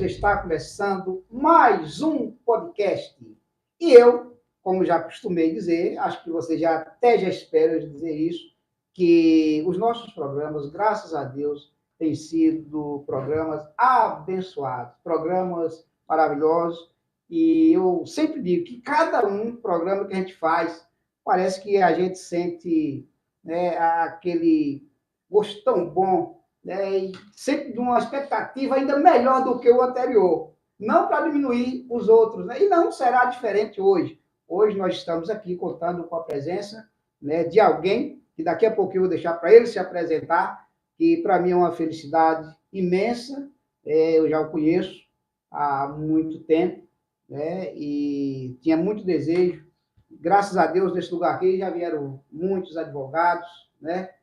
está começando mais um podcast. E eu, como já costumei dizer, acho que você já espera dizer isso, que os nossos programas, graças a Deus, têm sido programas abençoados, programas maravilhosos. E eu sempre digo que cada programa que a gente faz, parece que a gente sente, né, aquele gosto tão bom, né, e sempre de uma expectativa ainda melhor do que o anterior. Não para diminuir os outros, né? E não será diferente hoje. Hoje nós estamos aqui contando com a presença, né, de alguém que daqui a pouco eu vou deixar para ele se apresentar, que para mim é uma felicidade imensa. Eu já o conheço há muito tempo, né, e tinha muito desejo. Graças a Deus, nesse lugar aqui já vieram muitos advogados, né?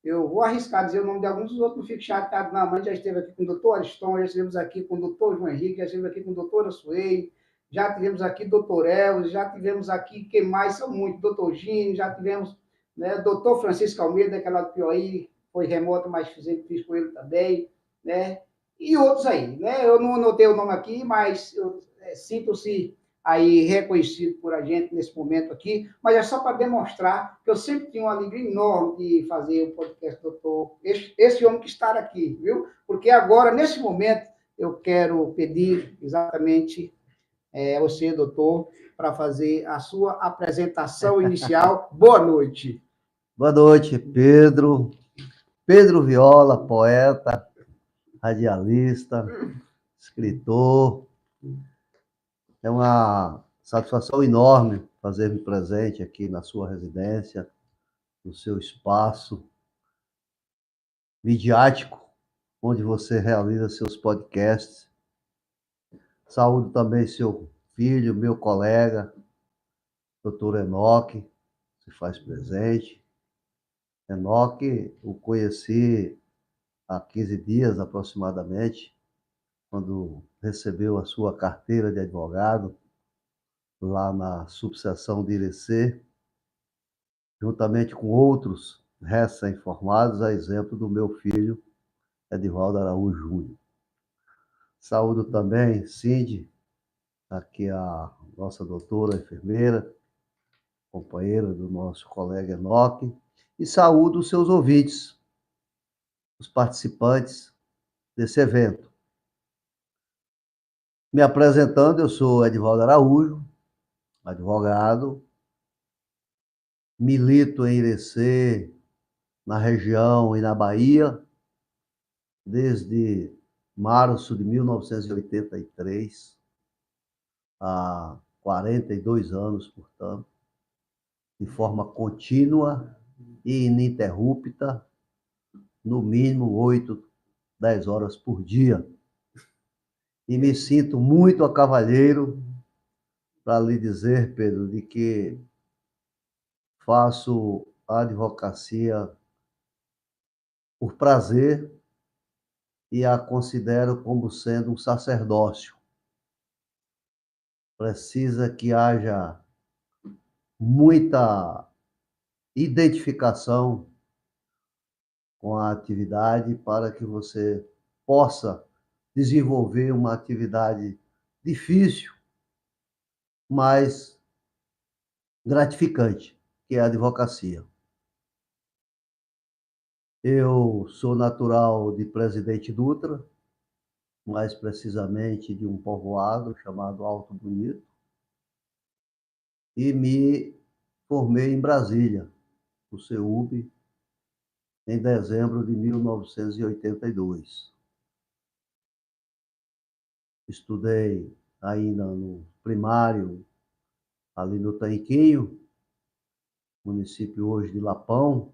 Eu vou arriscar dizer o nome de alguns, os outros não ficam chateados, não. Mas já esteve aqui com o doutor Ariston, já estivemos aqui com o doutor João Henrique, já estivemos aqui com o doutor Assuei, já tivemos aqui o doutor Elvis, já tivemos aqui, quem mais? São muitos, doutor Gino, já tivemos, né, doutor Francisco Almeida, daquela do Piauí, foi remoto, mas fiz com ele também, né? E outros aí, né? Eu não anotei o nome aqui, mas sinto-se aí reconhecido por a gente nesse momento aqui, mas é só para demonstrar que eu sempre tenho uma alegria enorme de fazer o podcast doutor, esse homem que está aqui, viu? Porque agora, nesse momento, eu quero pedir exatamente a você, doutor, para fazer a sua apresentação inicial. Boa noite. Boa noite, Pedro. Pedro Viola, poeta, radialista, escritor. É uma satisfação enorme fazer-me presente aqui na sua residência, no seu espaço midiático, onde você realiza seus podcasts. Saúdo também seu filho, meu colega, doutor Enoque, se faz presente. Enoque, o conheci há 15 dias aproximadamente, quando recebeu a sua carteira de advogado lá na subseção de Irecê, juntamente com outros recém-formados, a exemplo do meu filho, Edivaldo Araújo Júnior. Saúdo também, Cindy, aqui a nossa doutora enfermeira, companheira do nosso colega Enoque, e saúdo os seus ouvintes, os participantes desse evento. Me apresentando, eu sou Edivaldo Araújo, advogado, milito em Irecê, na região e na Bahia, desde março de 1983, há 42 anos, portanto, de forma contínua e ininterrupta, no mínimo 8, 10 horas por dia. E me sinto muito a cavalheiro para lhe dizer, Pedro, de que faço a advocacia por prazer e a considero como sendo um sacerdócio. Precisa que haja muita identificação com a atividade para que você possa desenvolver uma atividade difícil, mas gratificante, que é a advocacia. Eu sou natural de Presidente Dutra, mais precisamente de um povoado chamado Alto Bonito, e me formei em Brasília, no CEUB, em dezembro de 1982. Estudei ainda no primário, ali no Tanquinho, município hoje de Lapão.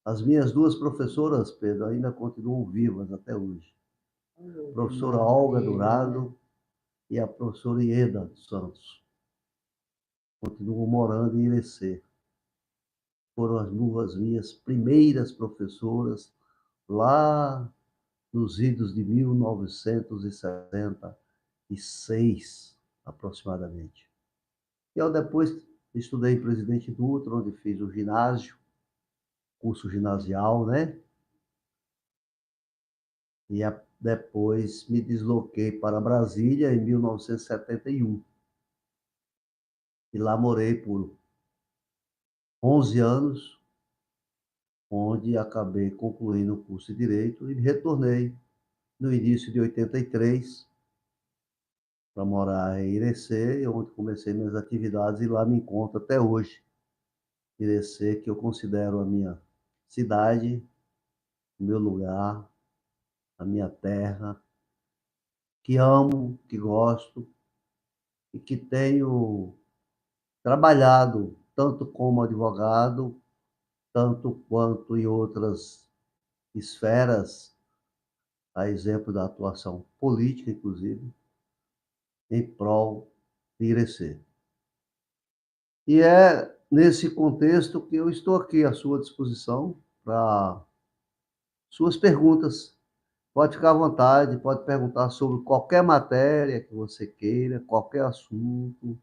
As minhas duas professoras, Pedro, ainda continuam vivas até hoje. A professora Olga Dourado e a professora Ieda Santos. Continuam morando em Irecê. Foram as duas minhas primeiras professoras lá nos idos de 1966, aproximadamente. E eu depois estudei em Presidente Dutra, onde fiz o ginásio, curso ginasial, né? E Depois me desloquei para Brasília em 1971. E lá morei por 11 anos, onde acabei concluindo o curso de Direito e retornei no início de 83 para morar em Irecê, onde comecei minhas atividades e lá me encontro até hoje. Irecê, que eu considero a minha cidade, o meu lugar, a minha terra, que amo, que gosto e que tenho trabalhado tanto como advogado, tanto quanto em outras esferas, a exemplo da atuação política, inclusive, em prol de Irecê. E é nesse contexto que eu estou aqui à sua disposição para suas perguntas. Pode ficar à vontade, pode perguntar sobre qualquer matéria que você queira, qualquer assunto.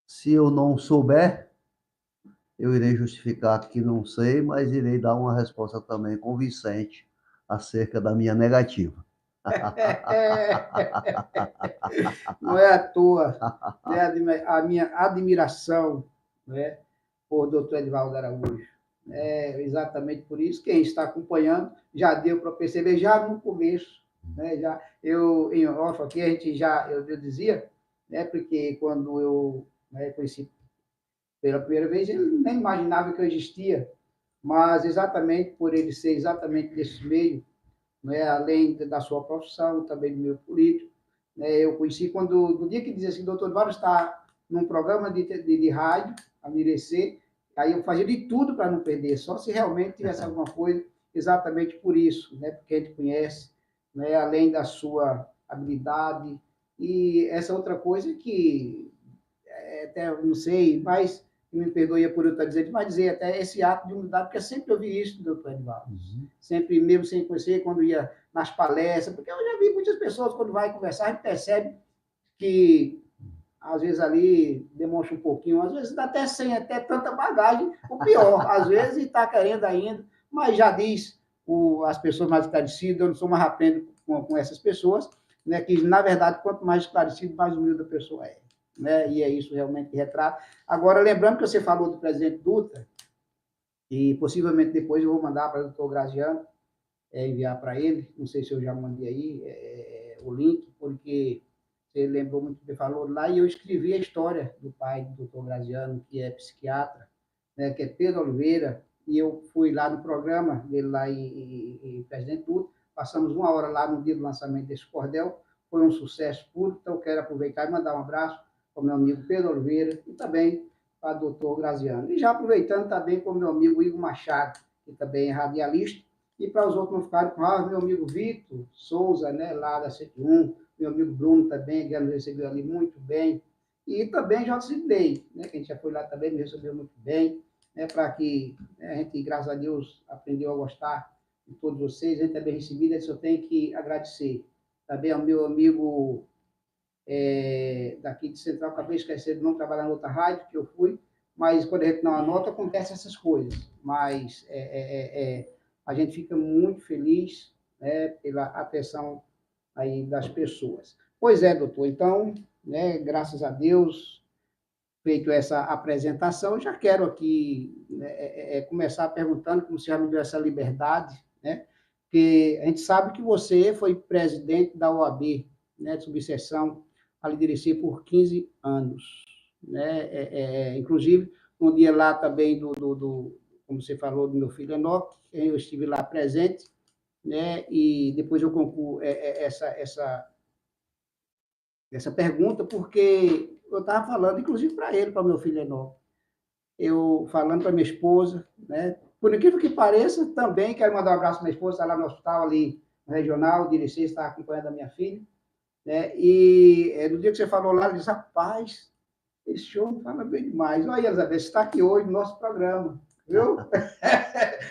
Se eu não souber, eu irei justificar que não sei, mas irei dar uma resposta também convincente acerca da minha negativa. Não é à toa, né, a minha admiração, né, por doutor Edivaldo Araújo. É exatamente por isso, quem está acompanhando já deu para perceber, já no começo, né, já, eu, em off aqui, a gente já, eu dizia, né, porque quando eu, né, conheci pela primeira vez, ele nem imaginava que eu existia, mas exatamente por ele ser exatamente desse meio, né, além da sua profissão, também do meu político, né, eu conheci quando, no dia que dizia assim, doutor Eduardo está num programa de rádio, a Mirecê, aí eu fazia de tudo para não perder, só se realmente tivesse alguma coisa, exatamente por isso, né, porque a gente conhece, né, além da sua habilidade, e essa outra coisa que, até não sei, mas me perdoe por eu estar dizendo, mas dizer até esse ato de humildade, porque eu sempre ouvi isso do doutor Edivaldo. Sempre, mesmo sem conhecer, quando ia nas palestras, porque eu já vi muitas pessoas, quando vai conversar, a gente percebe que, às vezes, ali demonstra um pouquinho, às vezes até sem até tanta bagagem, o pior, às vezes está querendo ainda, mas já diz as pessoas mais esclarecidas, eu não sou mais aprendo com essas pessoas, né, que, na verdade, quanto mais esclarecido, mais humilde a pessoa é. Né? E é isso realmente que retrata. Agora, lembrando que você falou do presidente Dutra, e possivelmente depois eu vou mandar para o doutor Graziano, enviar para ele, não sei se eu já mandei aí o link, porque você lembrou muito bem, falou lá, e eu escrevi a história do pai do doutor Graziano, que é psiquiatra, né, que é Pedro Oliveira, e eu fui lá no programa dele lá em Presidente Dutra, passamos uma hora lá no dia do lançamento desse cordel, foi um sucesso puro, então eu quero aproveitar e mandar um abraço para o meu amigo Pedro Oliveira e também para o doutor Graziano. E já aproveitando também para o meu amigo Igor Machado, que também é radialista, e para os outros não ficarem com meu amigo Vitor Souza, né, lá da 101, meu amigo Bruno também, que nos recebeu ali muito bem, e também J. Sidney, né, que a gente já foi lá também, me recebeu muito bem, né, para que, né, a gente, graças a Deus, aprendeu a gostar de todos vocês, a gente é bem recebido, a gente só tem que agradecer. Também ao meu amigo daqui de Central, acabei esquecendo de não trabalhar em outra rádio, que eu fui, mas quando a gente não anota, acontecem essas coisas. Mas a gente fica muito feliz, né, pela atenção aí das pessoas. Pois é, doutor, então, né, graças a Deus, feito essa apresentação, já quero aqui, né, começar perguntando, como você já me deu essa liberdade, né, porque a gente sabe que você foi presidente da OAB, né, de subseção ali de Irecê por 15 anos, né, inclusive, um dia lá também como você falou, do meu filho Enoque, eu estive lá presente, né, e depois eu concluo essa pergunta, porque eu estava falando, inclusive para ele, para o meu filho Enoque, eu falando para minha esposa, né, por incrível que pareça, também quero mandar um abraço para minha esposa, está lá no hospital ali, no regional, de Irecê, está acompanhando a minha filha, né, e no dia que você falou lá, ele disse, rapaz, esse homem fala bem demais. Olha, Elizabeth, está aqui hoje no nosso programa, viu?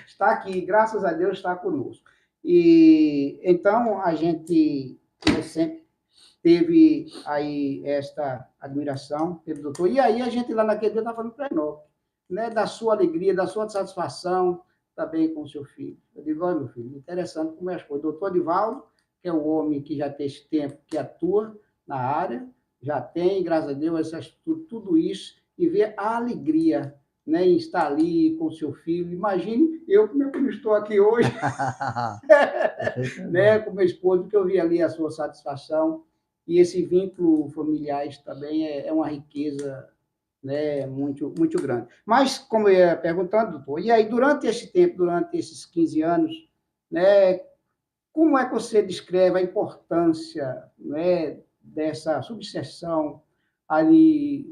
Está aqui, graças a Deus, está conosco. E então a gente sempre teve aí esta admiração pelo doutor. E aí a gente lá naquele dia estava falando para nós, né, da sua alegria, da sua satisfação, está bem com o seu filho. Eu digo, olha, meu filho, interessante como é as coisas. O doutor Divaldo, que é o homem que já tem esse tempo que atua na área, já tem, graças a Deus, tudo isso, e ver a alegria, né, em estar ali com o seu filho. Imagine eu, como eu estou aqui hoje, né, com meu esposo, que eu vi ali a sua satisfação, e esse vínculo familiar também é uma riqueza, né, muito grande. Mas, como eu ia perguntando, doutor, e aí, durante esse tempo, durante esses 15 anos, né, como é que você descreve a importância, né, dessa subseção ali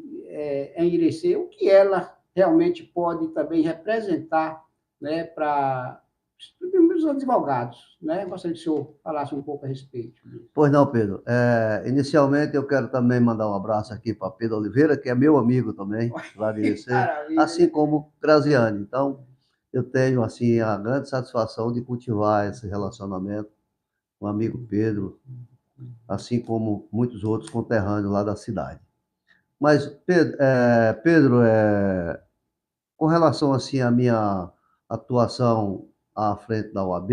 em Irecê? O que ela realmente pode também representar, né, para os advogados? Né? Gostaria que o senhor falasse um pouco a respeito disso. Pois não, Pedro. Inicialmente, eu quero também mandar um abraço aqui para Pedro Oliveira, que é meu amigo também, lá de Irecê, assim como Graziane. Então, eu tenho assim a grande satisfação de cultivar esse relacionamento com o amigo Pedro, assim como muitos outros conterrâneos lá da cidade. Mas, Pedro, com relação assim à minha atuação à frente da OAB,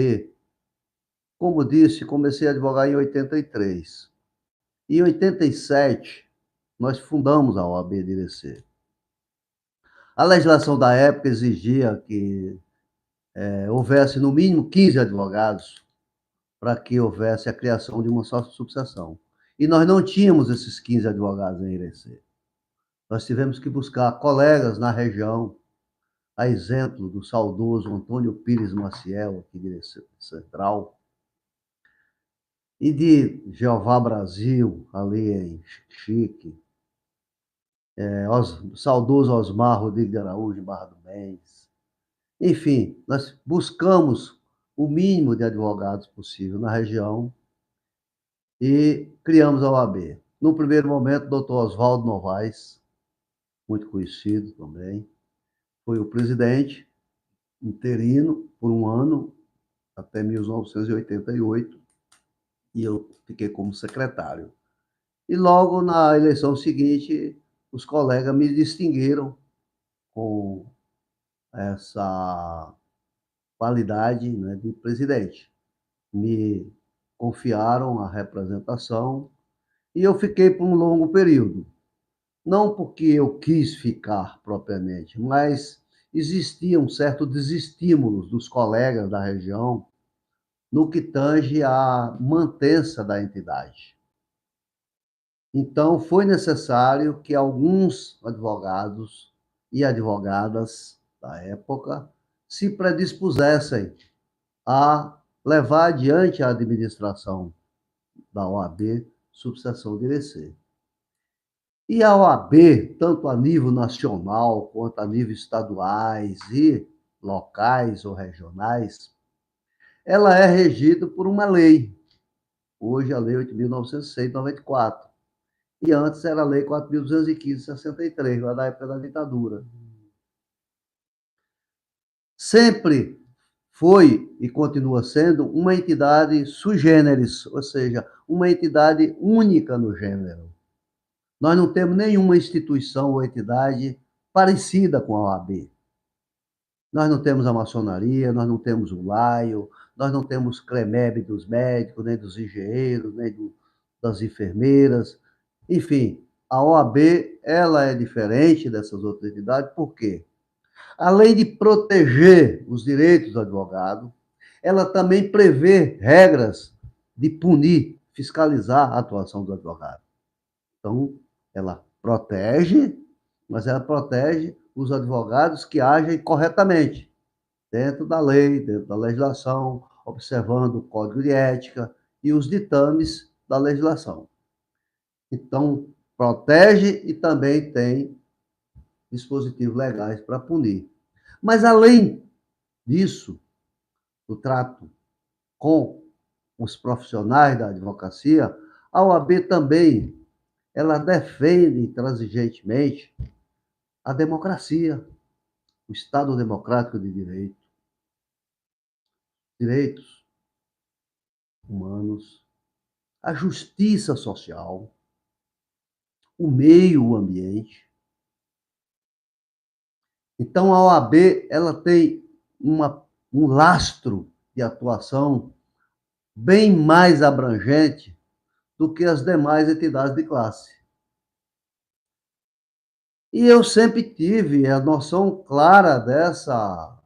como disse, comecei a advogar em 83. Em 87, nós fundamos a OAB de Irecê. A legislação da época exigia que houvesse no mínimo 15 advogados para que houvesse a criação de uma só subseção. E nós não tínhamos esses 15 advogados em Irecê. Nós tivemos que buscar colegas na região, a exemplo do saudoso Antônio Pires Maciel, aqui de Irecê Central, e de Jeová Brasil, ali em Chique, saudoso Osmar Rodrigues de Araújo, em Barra do Mendes. Enfim, nós buscamos o mínimo de advogados possível na região e criamos a OAB. No primeiro momento, o doutor Oswaldo Novaes, muito conhecido também, foi o presidente interino por um ano, até 1988, e eu fiquei como secretário. E logo na eleição seguinte, os colegas me distinguiram com essa qualidade, né, de presidente. Me confiaram a representação e eu fiquei por um longo período. Não porque eu quis ficar propriamente, mas existia um certo desestímulo dos colegas da região no que tange à mantença da entidade. Então, foi necessário que alguns advogados e advogadas da época se predispusessem a levar adiante a administração da OAB, subseção de Irecê. E a OAB, tanto a nível nacional quanto a nível estaduais e locais ou regionais, ela é regida por uma lei. Hoje a Lei 8.906 de 94. E antes era a Lei 4.215 de 63, lá da época da ditadura. Sempre foi e continua sendo uma entidade sui generis, ou seja, uma entidade única no gênero. Nós não temos nenhuma instituição ou entidade parecida com a OAB. Nós não temos a maçonaria, nós não temos o laio, nós não temos CREMEB dos médicos, nem dos engenheiros, nem das enfermeiras. Enfim, a OAB, ela é diferente dessas outras entidades, por quê? Além de proteger os direitos do advogado, ela também prevê regras de punir, fiscalizar a atuação do advogado. Então, ela protege, mas ela protege os advogados que agem corretamente, dentro da lei, dentro da legislação, observando o código de ética e os ditames da legislação. Então, protege e também tem dispositivos legais para punir. Mas, além disso, o trato com os profissionais da advocacia, a OAB também ela defende intransigentemente a democracia, o Estado democrático de direito, direitos humanos, a justiça social, o meio ambiente. Então, a OAB ela tem uma um lastro de atuação bem mais abrangente do que as demais entidades de classe. E eu sempre tive a noção clara dessa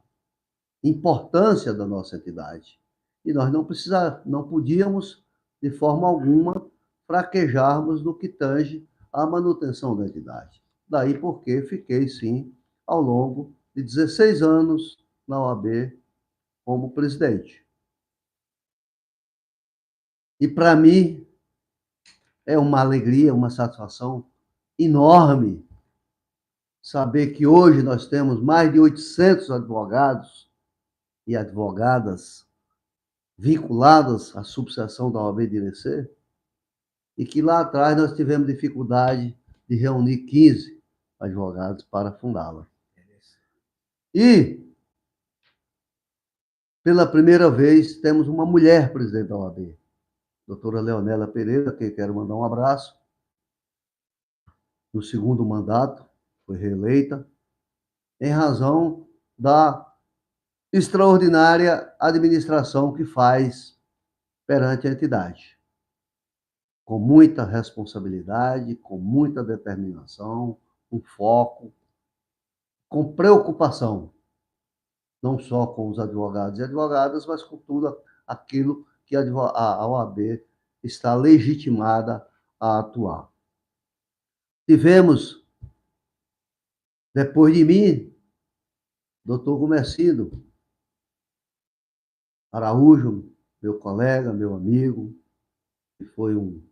importância da nossa entidade. E nós não podíamos, de forma alguma, fraquejarmos no que tange à manutenção da entidade. Daí porque fiquei, sim, ao longo de 16 anos na OAB como presidente. E para mim é uma alegria, uma satisfação enorme saber que hoje nós temos mais de 800 advogados e advogadas vinculadas à subseção da OAB de Irecê, e que lá atrás nós tivemos dificuldade de reunir 15 advogados para fundá-la. E, pela primeira vez, temos uma mulher presidente da OAB, doutora Leonela Pereira, a quem quero mandar um abraço, no segundo mandato, foi reeleita, em razão da extraordinária administração que faz perante a entidade. Com muita responsabilidade, com muita determinação, com foco, com preocupação, não só com os advogados e advogadas, mas com tudo aquilo que a OAB está legitimada a atuar. Tivemos, depois de mim, doutor Gumercindo Araújo, meu colega, meu amigo, que foi um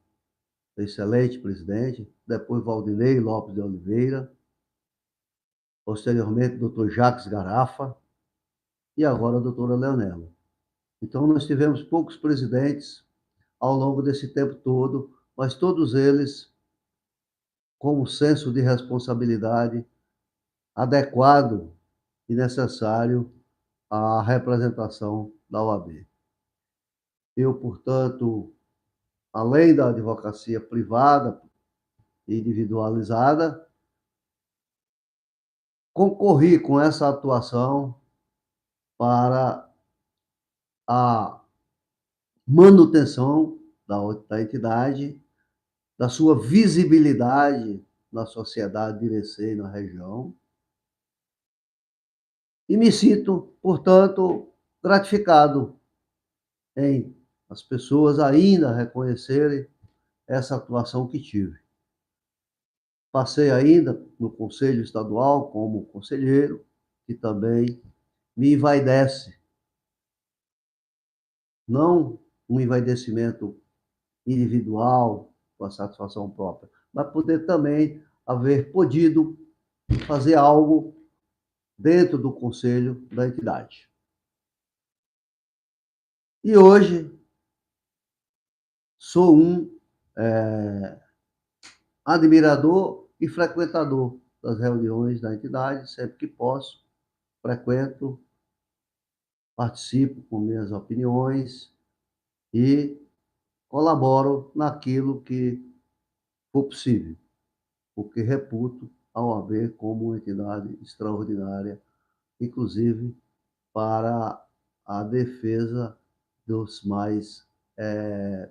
excelente presidente, depois Valdinei Lopes de Oliveira, posteriormente doutor Jacques Garafa e agora a doutora Leonela. Então nós tivemos poucos presidentes ao longo desse tempo todo, mas todos eles com um senso de responsabilidade adequado e necessário à representação da OAB. Eu, portanto, além da advocacia privada e individualizada, concorri com essa atuação para a manutenção da entidade, da sua visibilidade na sociedade de Irecê e na região. E me sinto, portanto, gratificado em as pessoas ainda reconhecerem essa atuação que tive. Passei ainda no Conselho Estadual como conselheiro, que também me envaidece. Não um envaidecimento individual, com a satisfação própria, mas poder também haver podido fazer algo dentro do conselho da entidade. E hoje sou um admirador e frequentador das reuniões da entidade, sempre que posso, frequento, participo com minhas opiniões e colaboro naquilo que for possível, porque reputo a OAB como uma entidade extraordinária, inclusive para a defesa dos mais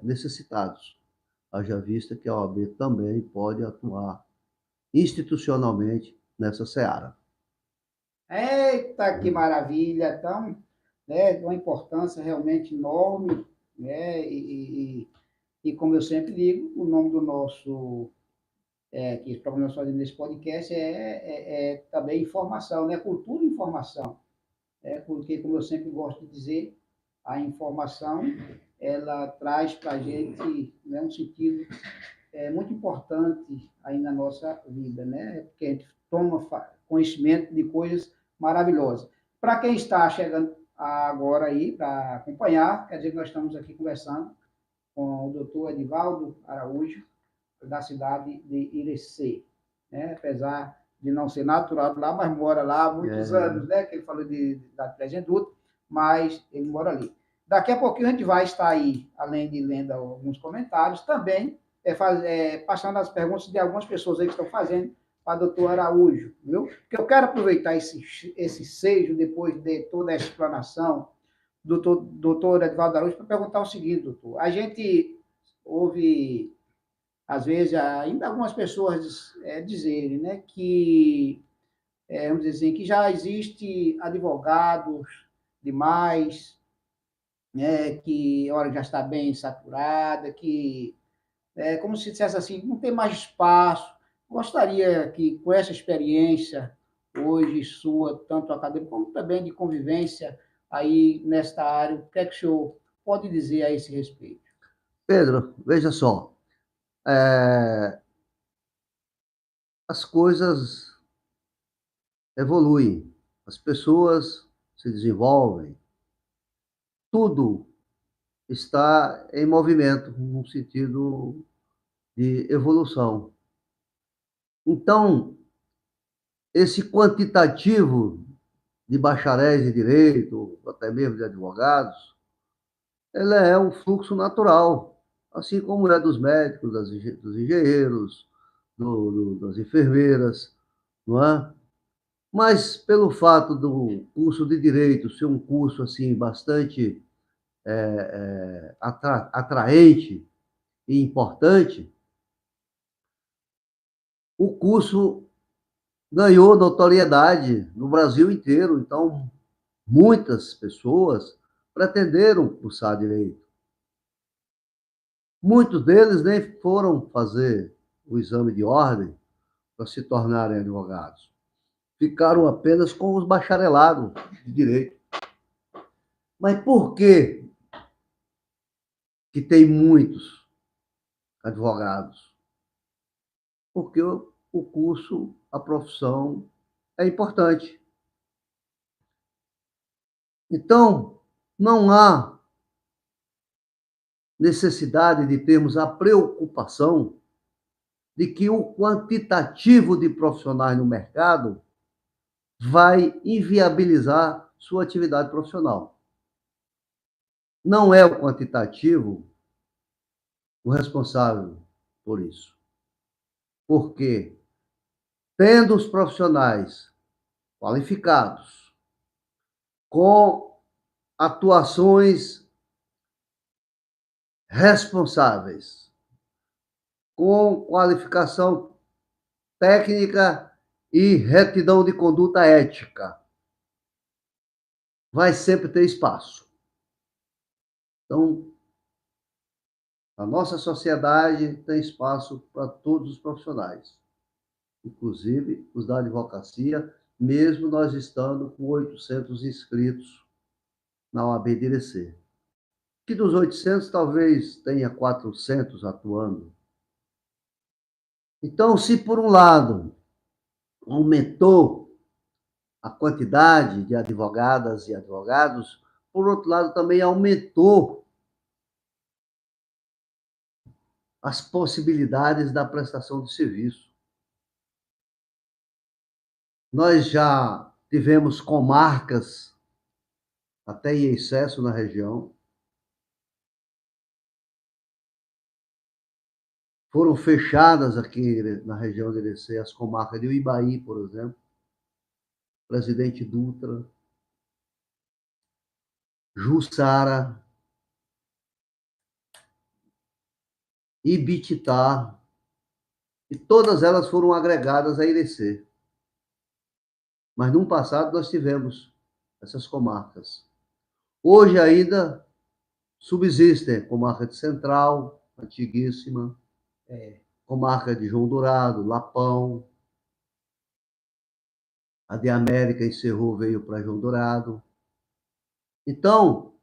necessitados. Haja vista que a OAB também pode atuar institucionalmente nessa seara. Eita, que maravilha! Então, né, uma importância realmente enorme, né, e como eu sempre digo, o nome do nosso, que para nós fazemos nesse podcast é também informação, né, cultura e informação, porque, como eu sempre gosto de dizer, a informação, ela traz para a gente, né, um sentido muito importante aí na nossa vida, né, porque a gente toma conhecimento de coisas maravilhosas. Para quem está chegando agora aí para acompanhar, quer dizer que nós estamos aqui conversando com o doutor Edivaldo Araújo, da cidade de Irecê, né? Apesar de não ser natural lá, mas mora lá há muitos anos, né? Que ele falou da Pregenduto, mas ele mora ali. Daqui a pouquinho a gente vai estar aí, além de lendo alguns comentários, também passando as perguntas de algumas pessoas aí que estão fazendo para doutor Araújo, viu? Porque eu quero aproveitar esse sejo, depois de toda a explanação do doutor Edvaldo Araújo, para perguntar o seguinte, doutor. A gente ouve, às vezes, ainda algumas pessoas dizerem, né, que, vamos dizer assim, que já existe advogados demais, né, que a hora já está bem saturada, que como se dissesse assim, não tem mais espaço. Gostaria que, com essa experiência hoje sua, tanto acadêmica como também de convivência aí nesta área, o que é que o senhor pode dizer a esse respeito? Pedro, veja só, as coisas evoluem, as pessoas se desenvolvem, tudo está em movimento, no sentido de evolução. Então, esse quantitativo de bacharéis de direito, até mesmo de advogados, ele é um fluxo natural, assim como é dos médicos, dos engenheiros, das enfermeiras, não é? Mas pelo fato do curso de direito ser um curso assim bastante atraente e importante, o curso ganhou notoriedade no Brasil inteiro. Então, muitas pessoas pretenderam cursar direito. Muitos deles nem foram fazer o exame de ordem para se tornarem advogados. Ficaram apenas com os bacharelados de direito. Mas por que tem muitos advogados? Porque o curso, a profissão é importante. Então, não há necessidade de termos a preocupação de que o quantitativo de profissionais no mercado vai inviabilizar sua atividade profissional. Não é o quantitativo o responsável por isso. Porque, tendo os profissionais qualificados, com atuações responsáveis, com qualificação técnica e retidão de conduta ética, vai sempre ter espaço. Então, a nossa sociedade tem espaço para todos os profissionais, inclusive os da advocacia, mesmo nós estando com 800 inscritos na OAB de Irecê. Que dos 800, talvez tenha 400 atuando. Então, se por um lado aumentou a quantidade de advogadas e advogados, por outro lado também aumentou as possibilidades da prestação de serviço. Nós já tivemos comarcas, até em excesso na região. Foram fechadas aqui na região de Irecê as comarcas de Uibaí, por exemplo, Presidente Dutra, Jussara, Ibititá, e todas elas foram agregadas a Irecê. Mas no passado nós tivemos essas comarcas. Hoje ainda subsistem a comarca de Central, antiguíssima, comarca de João Dourado, Lapão, a de América encerrou, veio para João Dourado. Então,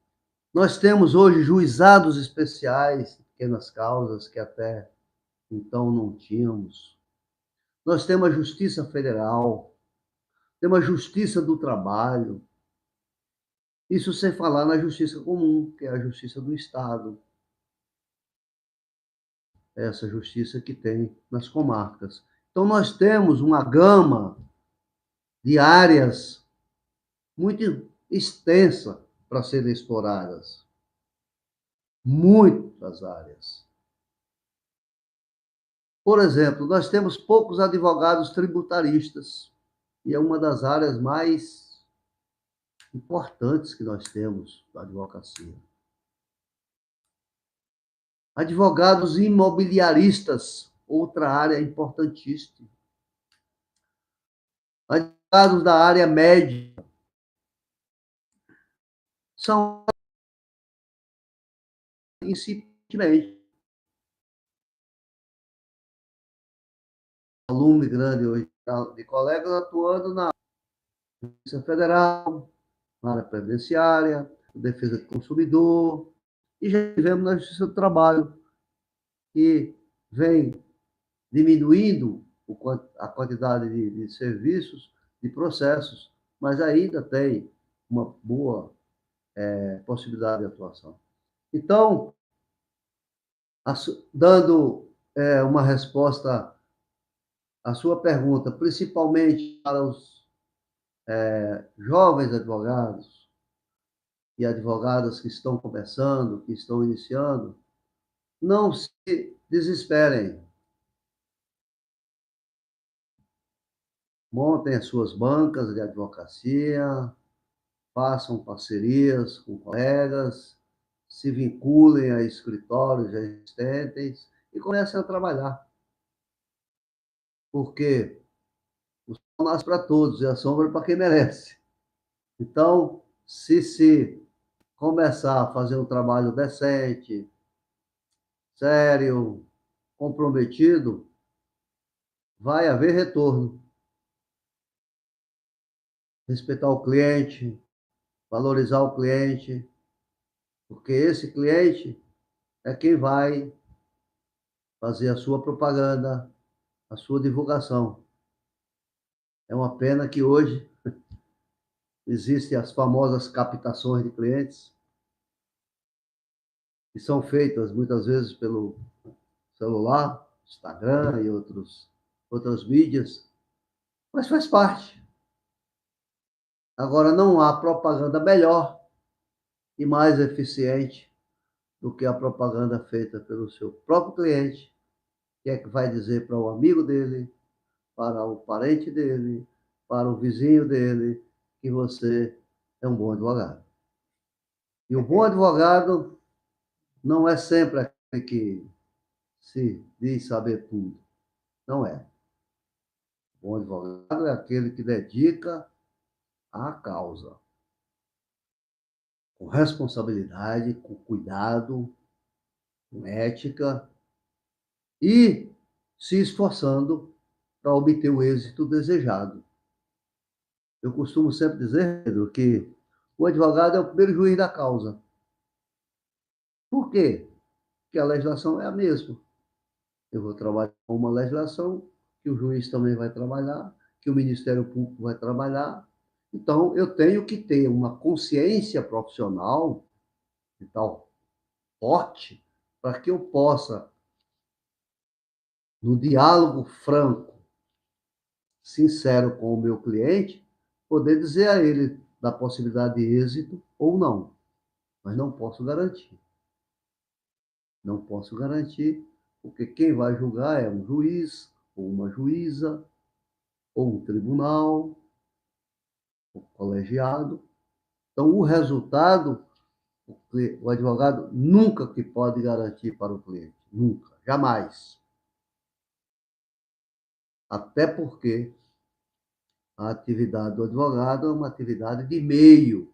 nós temos hoje juizados especiais, pequenas causas, que até então não tínhamos. Nós temos a Justiça Federal, temos a Justiça do Trabalho, isso sem falar na Justiça Comum, que é a Justiça do Estado. Essa justiça que tem nas comarcas. Então, nós temos uma gama de áreas muito extensa para serem exploradas. Muitas áreas. Por exemplo, nós temos poucos advogados tributaristas, e é uma das áreas mais importantes que nós temos da advocacia. Advogados imobiliaristas, outra área importantíssima. Advogados da área médica são incipientemente. Volume grande hoje de colegas atuando na Polícia Federal, na área previdenciária, defesa do consumidor, e já tivemos na Justiça do Trabalho, que vem diminuindo a quantidade de serviços, de processos, mas ainda tem uma boa possibilidade de atuação. Então, dando uma resposta à sua pergunta, principalmente para os jovens advogados e advogadas que estão começando, que estão iniciando, não se desesperem. Montem as suas bancas de advocacia, façam parcerias com colegas, se vinculem a escritórios já existentes e comecem a trabalhar. Porque o sol nasce para todos e a sombra para quem merece. Então, se começar a fazer um trabalho decente, sério, comprometido, vai haver retorno. Respeitar o cliente, valorizar o cliente, porque esse cliente é quem vai fazer a sua propaganda, a sua divulgação. É uma pena que hoje existem as famosas captações de clientes, que são feitas muitas vezes pelo celular, Instagram e outras mídias, mas faz parte. Agora, não há propaganda melhor e mais eficiente do que a propaganda feita pelo seu próprio cliente, que é que vai dizer para o amigo dele, para o parente dele, para o vizinho dele, que você é um bom advogado. E o bom advogado não é sempre aquele que se diz saber tudo. Não é. O bom advogado é aquele que dedica à causa, com responsabilidade, com cuidado, com ética e se esforçando para obter o êxito desejado. Eu costumo sempre dizer, Pedro, que o advogado é o primeiro juiz da causa. Por quê? Porque a legislação é a mesma. Eu vou trabalhar com uma legislação que o juiz também vai trabalhar, que o Ministério Público vai trabalhar. Então, eu tenho que ter uma consciência profissional de tal porte para que eu possa, no diálogo franco, sincero com o meu cliente, poder dizer a ele da possibilidade de êxito ou não. Mas não posso garantir. Não posso garantir, porque quem vai julgar é um juiz, ou uma juíza, ou um tribunal, ou colegiado. Então, o resultado, o advogado nunca que pode garantir para o cliente. Nunca, jamais. Até porque a atividade do advogado é uma atividade de meio,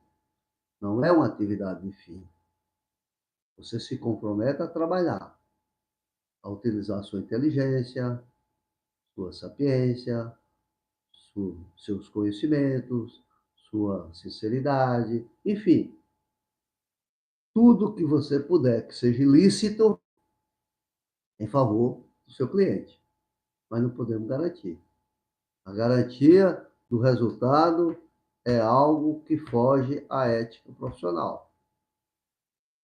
não é uma atividade de fim. Você se compromete a trabalhar, a utilizar sua inteligência, sua sapiência, seus conhecimentos, sua sinceridade, enfim, tudo que você puder que seja ilícito em favor do seu cliente. Mas não podemos garantir. A garantia do resultado é algo que foge à ética profissional.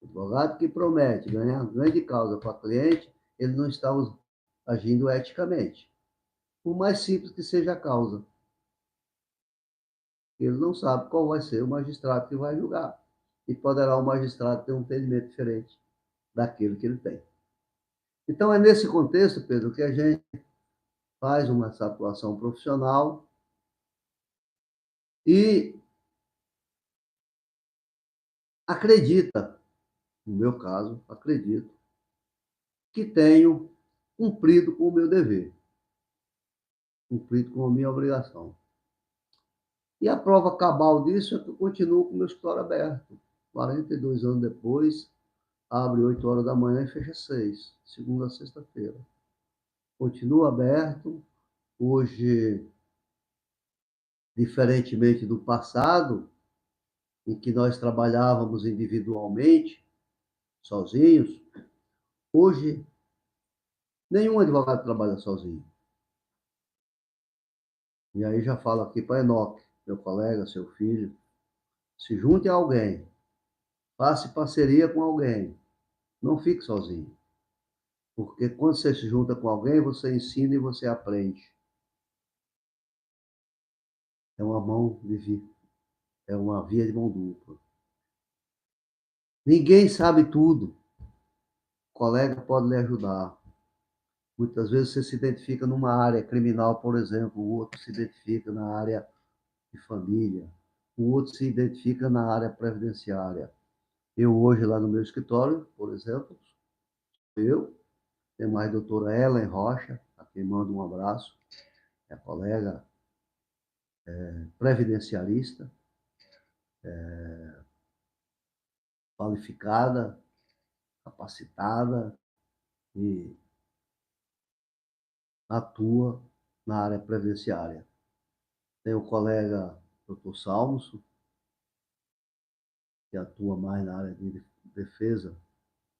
O advogado que promete ganhar grande causa para o cliente, ele não está agindo eticamente. Por mais simples que seja a causa. Ele não sabe qual vai ser o magistrado que vai julgar. E poderá o magistrado ter um entendimento diferente daquele que ele tem. Então, é nesse contexto, Pedro, que a gente faz uma atuação profissional e acredita, no meu caso, acredito, que tenho cumprido com o meu dever, cumprido com a minha obrigação. E a prova cabal disso é que eu continuo com o meu escritório aberto. 42 anos depois, abre 8 horas da manhã e fecha 6, segunda a sexta-feira. Continua aberto. Hoje, diferentemente do passado, em que nós trabalhávamos individualmente, sozinhos, hoje nenhum advogado trabalha sozinho. E aí já falo aqui para Enoque, meu colega, seu filho, se junte a alguém, faça parceria com alguém, não fique sozinho. Porque quando você se junta com alguém, você ensina e você aprende. É uma mão de via, é uma via de mão dupla. Ninguém sabe tudo. O colega pode lhe ajudar. Muitas vezes você se identifica numa área criminal, por exemplo, o outro se identifica na área de família, o outro se identifica na área previdenciária. Eu hoje lá no meu escritório, por exemplo, tem mais a doutora Ellen Rocha, a quem mando um abraço, é colega previdenciarista, qualificada, capacitada e atua na área previdenciária. Tem o colega Dr. Salmos, que atua mais na área de defesa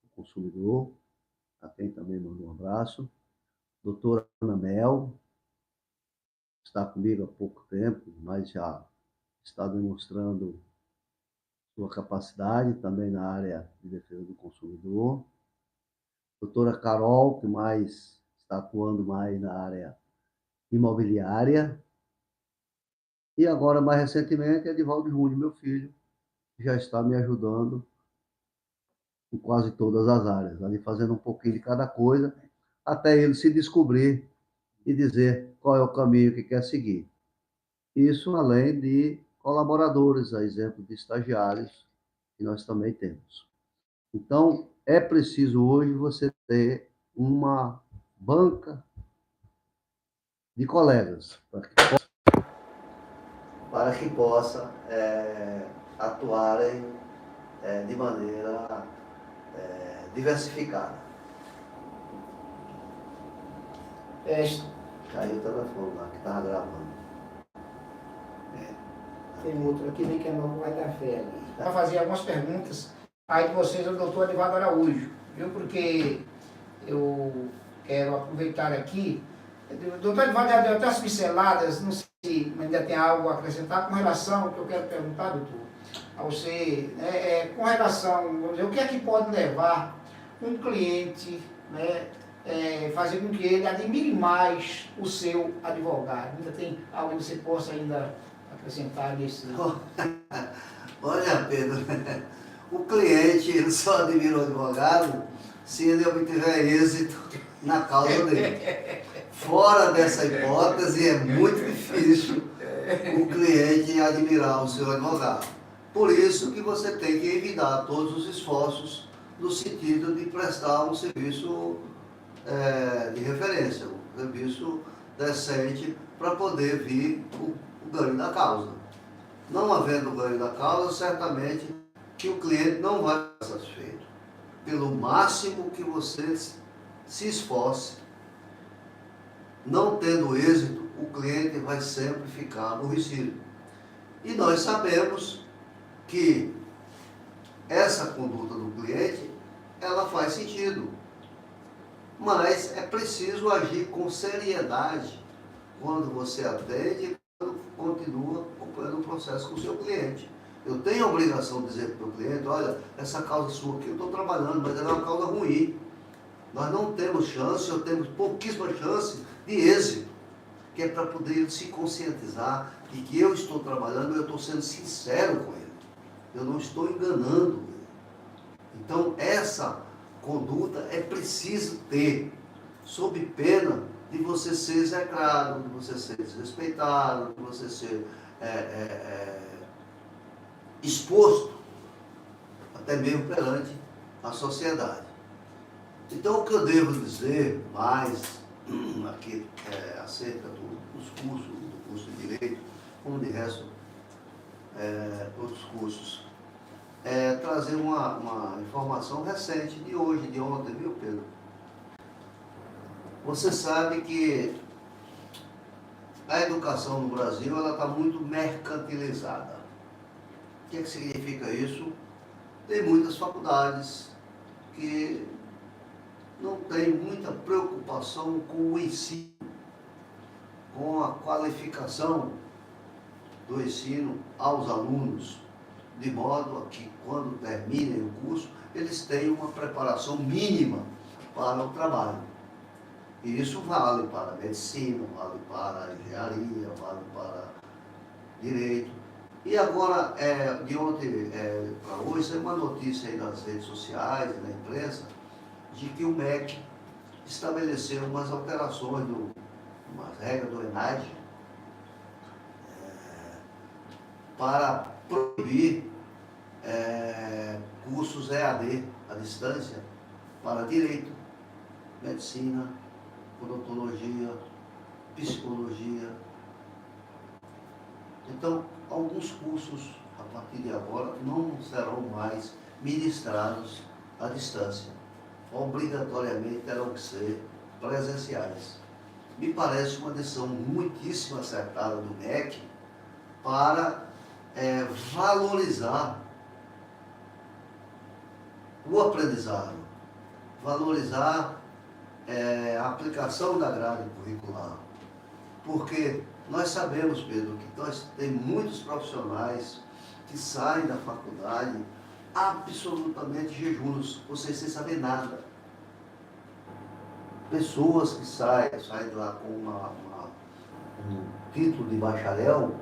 do consumidor, a quem também mando um abraço. Doutora Ana Mel, está comigo há pouco tempo, mas já está demonstrando sua capacidade também na área de defesa do consumidor. Doutora Carol, que mais está atuando mais na área imobiliária. E agora, mais recentemente, Edivaldo Júnior, meu filho, que já está me ajudando em quase todas as áreas, ali fazendo um pouquinho de cada coisa, até ele se descobrir e dizer qual é o caminho que quer seguir. Isso além de colaboradores, a exemplo de estagiários, que nós também temos. Então, é preciso hoje você ter uma banca de colegas para que possa atuarem de maneira diversificada. Caiu o telefone lá que estava gravando. Tem outro aqui, nem que é novo, vai dar fé ali. Para fazer algumas perguntas aí de vocês, o doutor Edivaldo Araújo, viu? Porque eu quero aproveitar aqui. O doutor Edivaldo já deu até as pinceladas, não sei se ainda tem algo a acrescentar com relação ao que eu quero perguntar, doutor, a você, com relação, vamos dizer, o que é que pode levar um cliente, né, fazer com que ele admire mais o seu advogado? Ainda tem algo que você possa ainda acrescentar nesse... Olha, Pedro, o cliente ele só admira o advogado se ele obtiver êxito na causa dele. Fora dessa hipótese, é muito difícil o cliente admirar o seu advogado. Por isso que você tem que evitar todos os esforços no sentido de prestar um serviço de referência, um serviço decente para poder vir o ganho da causa. Não havendo ganho da causa, certamente que o cliente não vai estar satisfeito. Pelo máximo que você se esforce, não tendo êxito, o cliente vai sempre ficar aborrecido. E nós sabemos que essa conduta do cliente, ela faz sentido. Mas é preciso agir com seriedade quando você atende e quando continua acompanhando o processo com o seu cliente. Eu tenho a obrigação de dizer para o meu cliente, olha, essa causa sua aqui eu estou trabalhando, mas ela é uma causa ruim. Nós não temos chance, ou temos pouquíssima chance de êxito, que é para poder se conscientizar de que eu estou trabalhando, eu estou sendo sincero com ele. Eu não estou enganando ele. Então, essa conduta é preciso ter, sob pena de você ser execrado, de você ser desrespeitado, de você ser exposto, até mesmo perante a sociedade. Então, o que eu devo dizer mais aqui acerca dos cursos, do curso de Direito, como de resto outros cursos, trazer uma informação recente de hoje, de ontem, viu, Pedro? Você sabe que a educação no Brasil está muito mercantilizada. O que significa isso? Tem muitas faculdades que não têm muita preocupação com o ensino, com a qualificação do ensino aos alunos, de modo a que, quando terminem o curso, eles tenham uma preparação mínima para o trabalho. E isso vale para a medicina, vale para a engenharia, vale para direito. E agora, de ontem para hoje, tem uma notícia aí nas redes sociais, na imprensa, de que o MEC estabeleceu umas alterações, umas regras do ENAD, para proibir cursos EAD, à distância, para direito, medicina, odontologia, psicologia. Então, alguns cursos, a partir de agora, não serão mais ministrados à distância. Obrigatoriamente terão que ser presenciais. Me parece uma decisão muitíssimo acertada do MEC para valorizar o aprendizado, valorizar a aplicação da grade curricular. Porque nós sabemos, Pedro, que nós temos muitos profissionais que saem da faculdade absolutamente jejunos, ou seja, sem saber nada. Pessoas que saem de lá com um título de bacharel,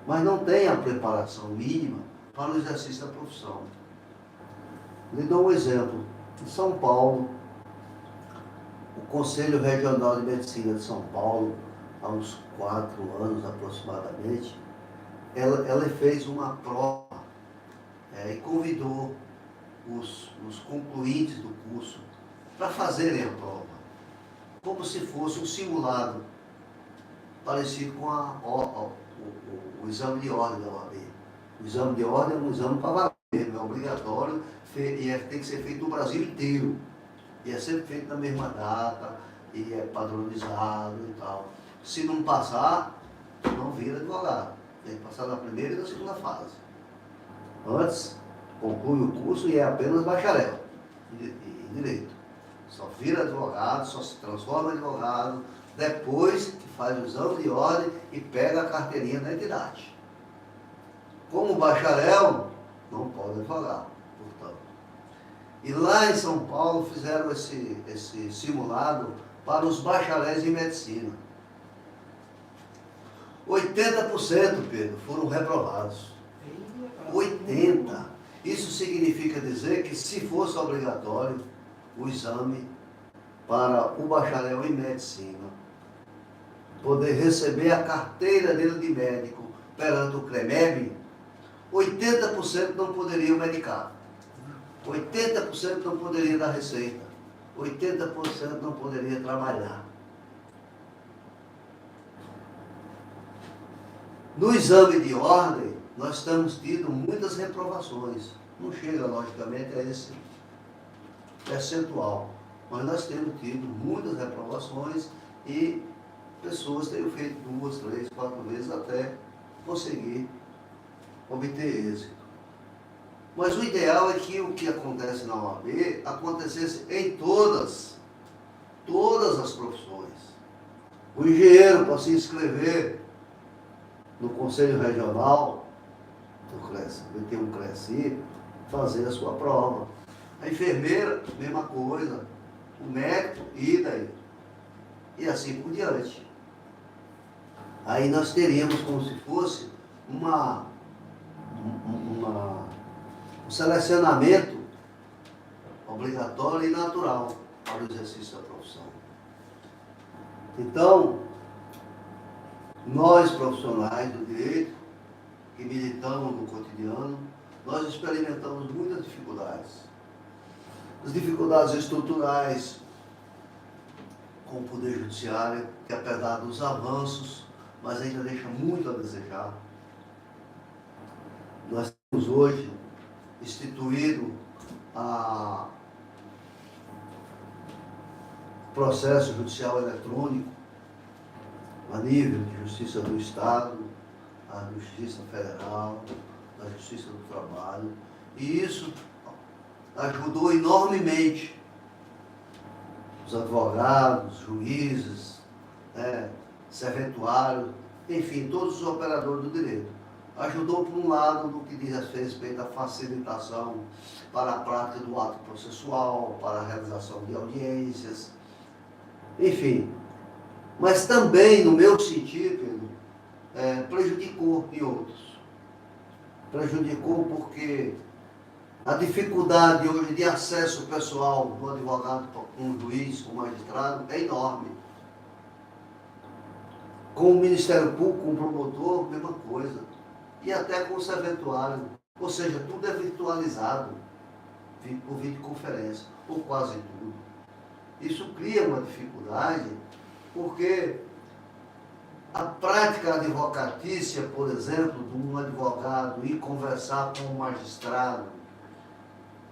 mas não têm a preparação mínima para o exercício da profissão. Lhe dou um exemplo. Em São Paulo, o Conselho Regional de Medicina de São Paulo, há uns 4 anos aproximadamente, ela fez uma prova e convidou os concluintes do curso para fazerem a prova, como se fosse um simulado, parecido com o exame de ordem da OAB. O exame de ordem é um exame para valer, é obrigatório e tem que ser feito no Brasil inteiro. E é sempre feito na mesma data, e é padronizado e tal. Se não passar, não vira advogado. Tem que passar na primeira e na segunda fase. Antes, conclui o curso e é apenas bacharel em direito. Só vira advogado, só se transforma em advogado depois que faz o exame de ordem e pega a carteirinha da entidade. Como bacharel, não pode advogar, portanto. E lá em São Paulo fizeram esse simulado para os bacharéis em medicina. 80%, Pedro, foram reprovados. 80%. Isso significa dizer que, se fosse obrigatório o exame para o bacharel em medicina poder receber a carteira dele de médico perante o CREMEB, 80% não poderiam medicar, 80% não poderia dar receita, 80% não poderia trabalhar. No exame de ordem, nós temos tido muitas reprovações. Não chega, logicamente, a esse percentual. Mas nós temos tido muitas reprovações e pessoas têm feito 2, 3, 4 vezes até conseguir obter êxito. Mas o ideal é que o que acontece na OAB acontecesse em todas as profissões. O engenheiro, para se inscrever no Conselho Regional tem um CRECI, fazer a sua prova. A enfermeira, mesma coisa. O médico, e daí? E assim por diante. Aí nós teríamos como se fosse um selecionamento obrigatória e natural para o exercício da profissão. Então, nós profissionais do direito, que militamos no cotidiano, nós experimentamos muitas dificuldades. As dificuldades estruturais com o Poder Judiciário, que apesar dos avanços, mas ainda deixa muito a desejar. Nós temos hoje instituído a processo judicial eletrônico a nível de Justiça do Estado, a Justiça Federal, a Justiça do Trabalho, e isso ajudou enormemente os advogados, juízes, serventuários, enfim, todos os operadores do direito. Ajudou, por um lado, no que diz respeito à facilitação para a prática do ato processual, para a realização de audiências, enfim. Mas também, no meu sentido, prejudicou em outros. Prejudicou porque a dificuldade hoje de acesso pessoal do advogado com o juiz, com o magistrado, é enorme. Com o Ministério Público, com o promotor, mesma coisa. E até com o serventuário. Ou seja, tudo é virtualizado por videoconferência, ou quase tudo. Isso cria uma dificuldade, porque a prática advocatícia, por exemplo, de um advogado ir conversar com um magistrado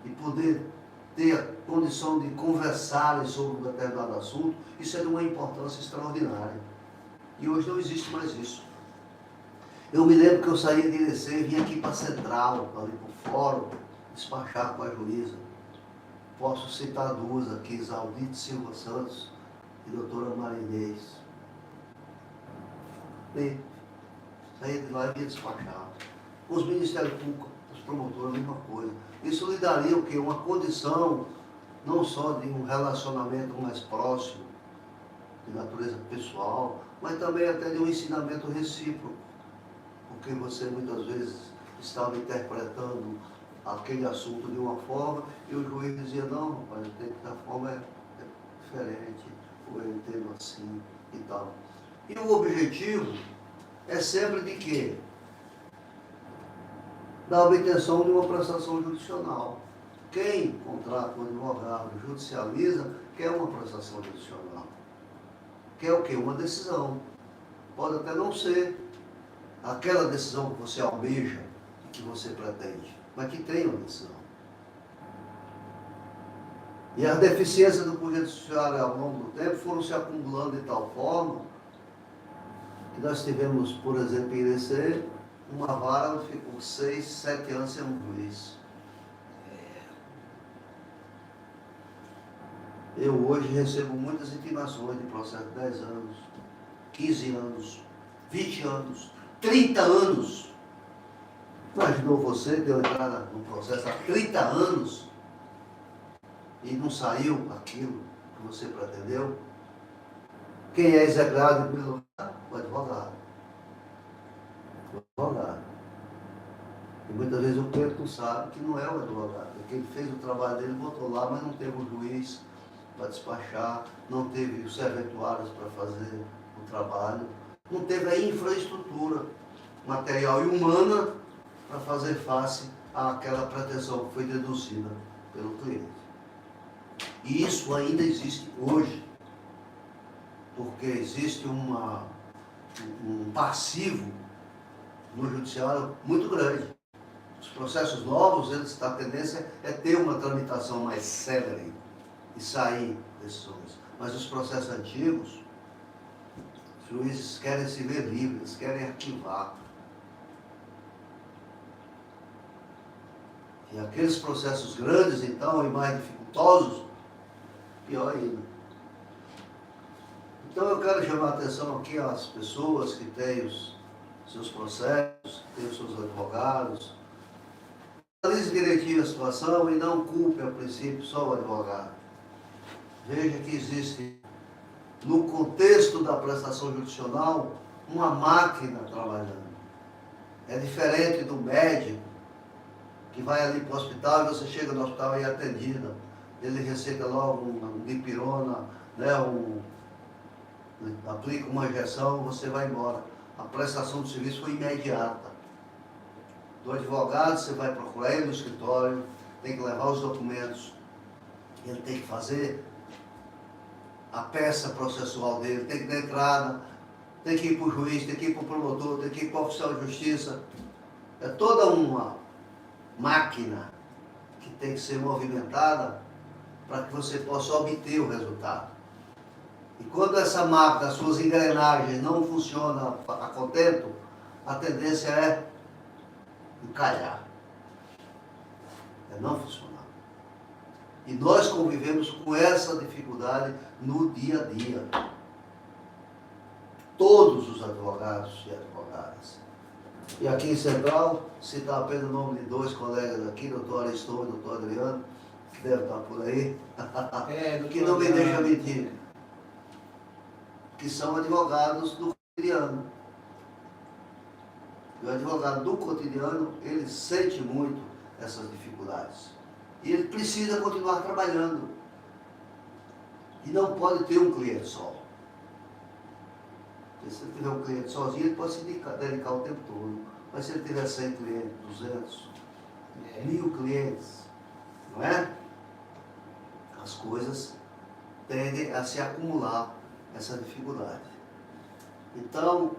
e poder ter a condição de conversarem sobre um determinado assunto, isso é de uma importância extraordinária. E hoje não existe mais isso. Eu me lembro que eu saía de Irecê e vinha aqui para a Central, ali para o fórum, despachar com a juíza. Posso citar duas aqui, Zaldite Silva Santos e doutora Marinês. E saía de lá e vinha despachar. Os Ministérios Públicos, os promotores, a mesma coisa. Isso lhe daria o quê? Uma condição, não só de um relacionamento mais próximo, de natureza pessoal, mas também até de um ensinamento recíproco. Porque você muitas vezes estava interpretando aquele assunto de uma forma e o juiz dizia, não, rapaz, tem que da forma é diferente, ou eu entendo assim e tal. E o objetivo é sempre de quê? Da obtenção de uma prestação judicial. Quem contrata um advogado, judicializa, quer uma prestação judicial. Quer o quê? Uma decisão. Pode até não ser aquela decisão que você almeja e que você pretende, mas que tenha uma decisão. E as deficiências do Poder Judiciário ao longo do tempo foram se acumulando de tal forma que nós tivemos, por exemplo, em Irecê, uma vara onde ficou 6, 7 anos sem um juiz. Eu hoje recebo muitas intimações de processo de 10 anos, 15 anos, 20 anos, 30 anos. Imaginou você deu entrada no processo há 30 anos e não saiu aquilo que você pretendeu? Quem é execrado em primeiro lugar? O advogado. O advogado. E muitas vezes o cliente não sabe que não é o advogado. Porque ele fez o trabalho dele, botou lá, mas não teve o juiz para despachar, não teve os serventuários para fazer o trabalho, não teve a infraestrutura material e humana para fazer face àquela pretensão que foi deduzida pelo cliente. E isso ainda existe hoje, porque existe um passivo no judiciário muito grande. Os processos novos, a tendência é ter uma tramitação mais célere e sair decisões. Mas os processos antigos, os juízes querem se ver livres, querem arquivar. E aqueles processos grandes, então, e mais dificultosos, pior ainda. Então eu quero chamar a atenção aqui às pessoas que têm os seus processos, que têm os seus advogados. Analise direitinho a situação e não culpe, a princípio, só o advogado. Veja que existe, no contexto da prestação judicial, uma máquina trabalhando. É diferente do médico, que vai ali para o hospital e você chega no hospital e é atendida. ele receita logo um dipirona, né, aplica uma injeção, você vai embora. A prestação do serviço foi imediata. Do advogado, você vai procurar ele no escritório, tem que levar os documentos, ele tem que fazer a peça processual dele, tem que dar entrada, tem que ir para o juiz, tem que ir para o promotor, tem que ir para o oficial de justiça. É toda uma máquina que tem que ser movimentada para que você possa obter o resultado. E quando essa máquina, as suas engrenagens não funcionam a contento, a tendência é encalhar, é não funcionar. E nós convivemos com essa dificuldade no dia a dia. Todos os advogados e advogadas. E aqui em Central, citar apenas o nome de dois colegas aqui, doutor Ariston e doutor Adriano, que devem estar por aí, que não me deixa mentir, que são advogados do cotidiano. E o advogado do cotidiano, ele sente muito essas dificuldades. E ele precisa continuar trabalhando. E não pode ter um cliente só. Porque se ele tiver um cliente sozinho, ele pode se dedicar o tempo todo. Mas se ele tiver 100 clientes, 200, 1000 clientes, não é? As coisas tendem a se acumular, essa dificuldade. Então,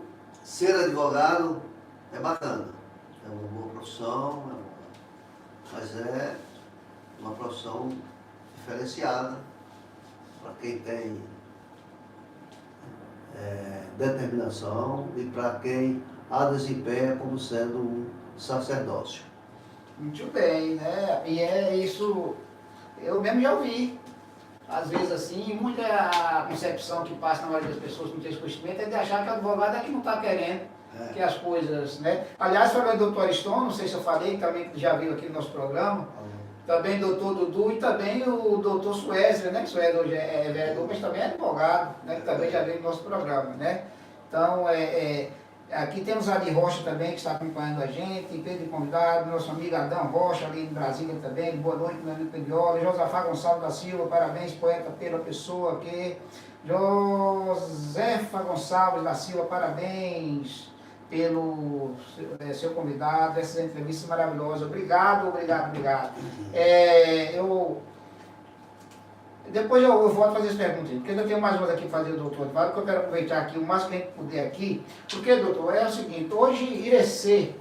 ser advogado é bacana. É uma boa profissão, mas é uma profissão diferenciada para quem tem determinação e para quem a desempenha como sendo um sacerdócio. Muito bem, né? E é isso, eu mesmo já ouvi. Às vezes assim, muita concepção que passa na maioria das pessoas que não tem esse conhecimento é de achar que o advogado é que não está querendo que as coisas, né? Aliás, falando do doutor Ariston, não sei se eu falei, também já veio aqui no nosso programa, também doutor Dudu e também o doutor Suézia, né? Que Suézia hoje é vereador, mas também é advogado, né? Que também já veio no nosso programa, né? Então, aqui temos a Adi Rocha também, que está acompanhando a gente, Pedro convidado, nosso amigo Adão Rocha, ali em Brasília também, boa noite, meu amigo Pediola, Josafá Gonçalves da Silva, parabéns, poeta, pela pessoa aqui, Josefa Gonçalves da Silva, parabéns pelo seu convidado, essas entrevistas maravilhosas, obrigado. Depois eu volto a fazer as perguntas, porque eu ainda tenho mais umas aqui para fazer, doutor Edvaldo, que eu quero aproveitar aqui o mais que a gente puder aqui, porque, doutor, é o seguinte, hoje Irecê,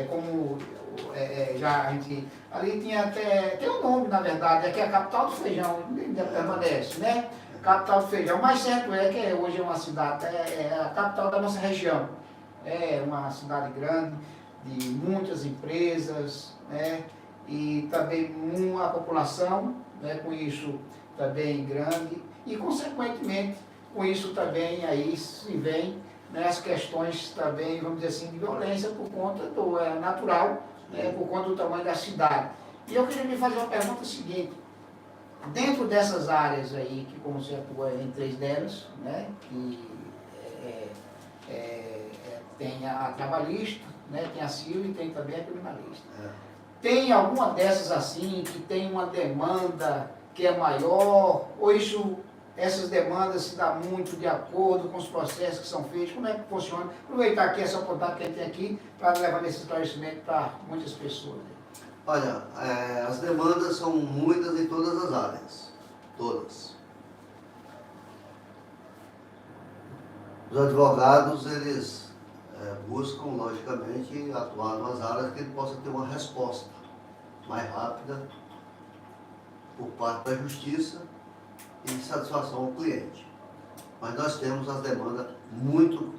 como já a gente, ali tem um nome, na verdade, que é a capital do feijão, ainda permanece, né? Capital do feijão, mas certo é que hoje é uma cidade, é a capital da nossa região, é uma cidade grande, de muitas empresas, né? E também uma população, né, com isso também grande, e consequentemente com isso também aí se vem, né, as questões também, vamos dizer assim, de violência por conta do natural, né, por conta do tamanho da cidade. E eu queria lhe fazer uma pergunta seguinte, dentro dessas áreas aí, que como você atua em 3 delas, né, que tem a trabalhista, né, tem a civil e tem também a criminalista. Tem alguma dessas assim, que tem uma demanda que é maior, ou essas demandas se dão muito de acordo com os processos que são feitos? Como é que funciona? Aproveitar aqui essa oportunidade que a gente tem aqui para levar esse esclarecimento para muitas pessoas. Olha, as demandas são muitas em todas as áreas, todas. Os advogados, eles buscam, logicamente, atuar nas áreas que ele possa ter uma resposta mais rápida por parte da justiça e de satisfação ao cliente. Mas nós temos as demandas muito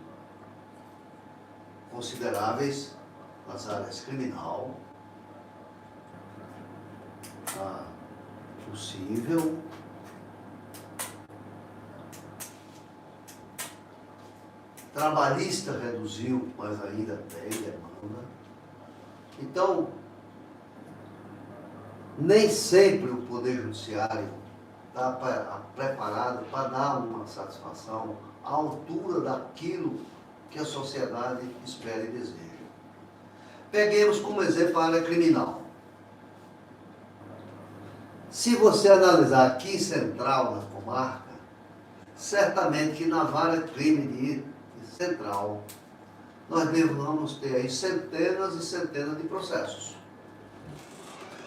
consideráveis nas áreas criminal, possível, trabalhista reduziu, mas ainda tem demanda. Então, nem sempre o Poder Judiciário está preparado para dar uma satisfação à altura daquilo que a sociedade espera e deseja. Peguemos como exemplo a área criminal. Se você analisar aqui em Central, na comarca, certamente que na vara crime de Central, nós devemos ter aí centenas e centenas de processos.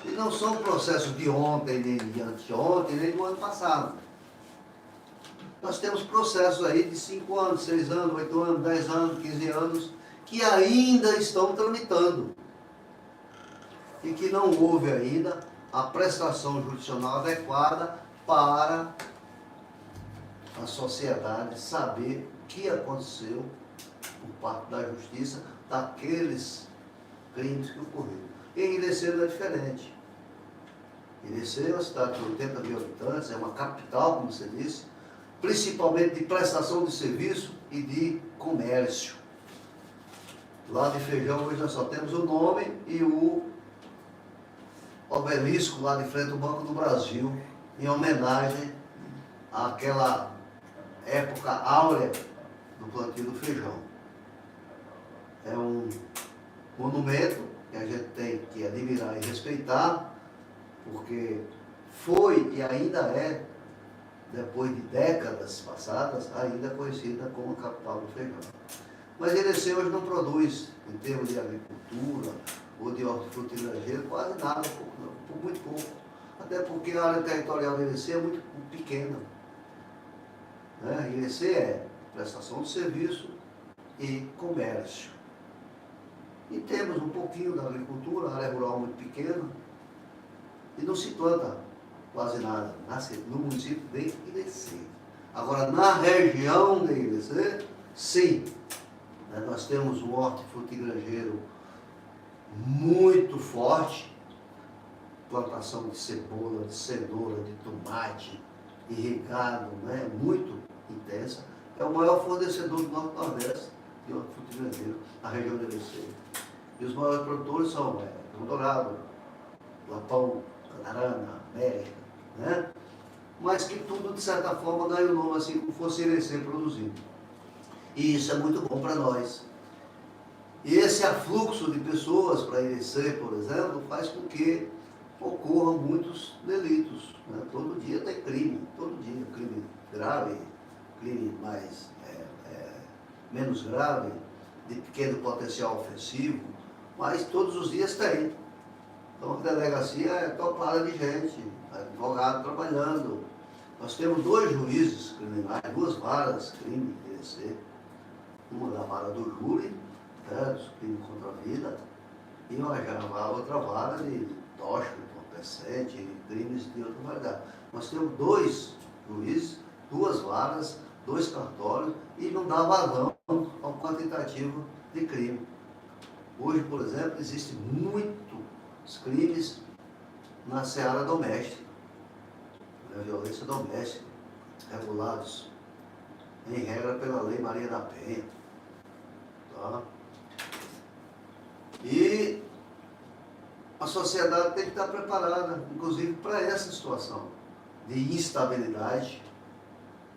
E não são processos de ontem, nem de anteontem, nem do ano passado. Nós temos processos aí de 5 anos, 6 anos, 8 anos, 10 anos, 15 anos, que ainda estão tramitando. E que não houve ainda a prestação judicional adequada para a sociedade saber o que aconteceu por parte da justiça daqueles crimes que ocorreram. E em Irecê é diferente. Irecê é uma cidade de 80 mil habitantes, é uma capital, como você disse, principalmente de prestação de serviço e de comércio. Lá de Feijão hoje nós só temos o nome e o obelisco lá de frente ao Banco do Brasil, em homenagem àquela época áurea do plantio do feijão. É um monumento que a gente tem que admirar e respeitar, porque foi e ainda é, depois de décadas passadas, ainda conhecida como a capital do feijão. Mas Irecê hoje não produz, em termos de agricultura ou de hortifruti granjeiro, quase nada, por muito pouco. Até porque a área territorial de Irecê é muito pequena. Né? Irecê é prestação de serviço e comércio. E temos um pouquinho da agricultura, a área rural muito pequena, e não se planta quase nada no município de Irecê. Agora, na região de Irecê, sim, né, nós temos um hortifruti granjeiro muito forte, plantação de cebola, de cenoura, de tomate, irrigado, né, muito intensa. É o maior fornecedor do Norte-Nordeste de hortifruti granjeiro, a região de Irecê. E os maiores produtores são Rio Dourado, Lapão, Canarana, América, né? Mas que tudo, de certa forma, ganha o nome assim como fosse Irecê produzido. E isso é muito bom para nós. E esse afluxo de pessoas para Irecê, por exemplo, faz com que ocorram muitos delitos. Né? Todo dia tem crime, todo dia, crime grave, crime mais, menos grave, de pequeno potencial ofensivo, mas todos os dias tem. Então a delegacia é topada de gente, advogado trabalhando. Nós temos 2 juízes criminais, 2 varas crime de Irecê. Uma da vara do júri, né, dos crimes contra a vida, e a outra vara de tóxico, entorpecente, crimes de outra variedade. Nós temos 2 juízes, 2 varas, 2 cartórios, e não dá vazão ao quantitativo de crime. Hoje, por exemplo, existem muitos crimes na seara doméstica, na violência doméstica, regulados em regra pela Lei Maria da Penha. Tá? E a sociedade tem que estar preparada, inclusive, para essa situação de instabilidade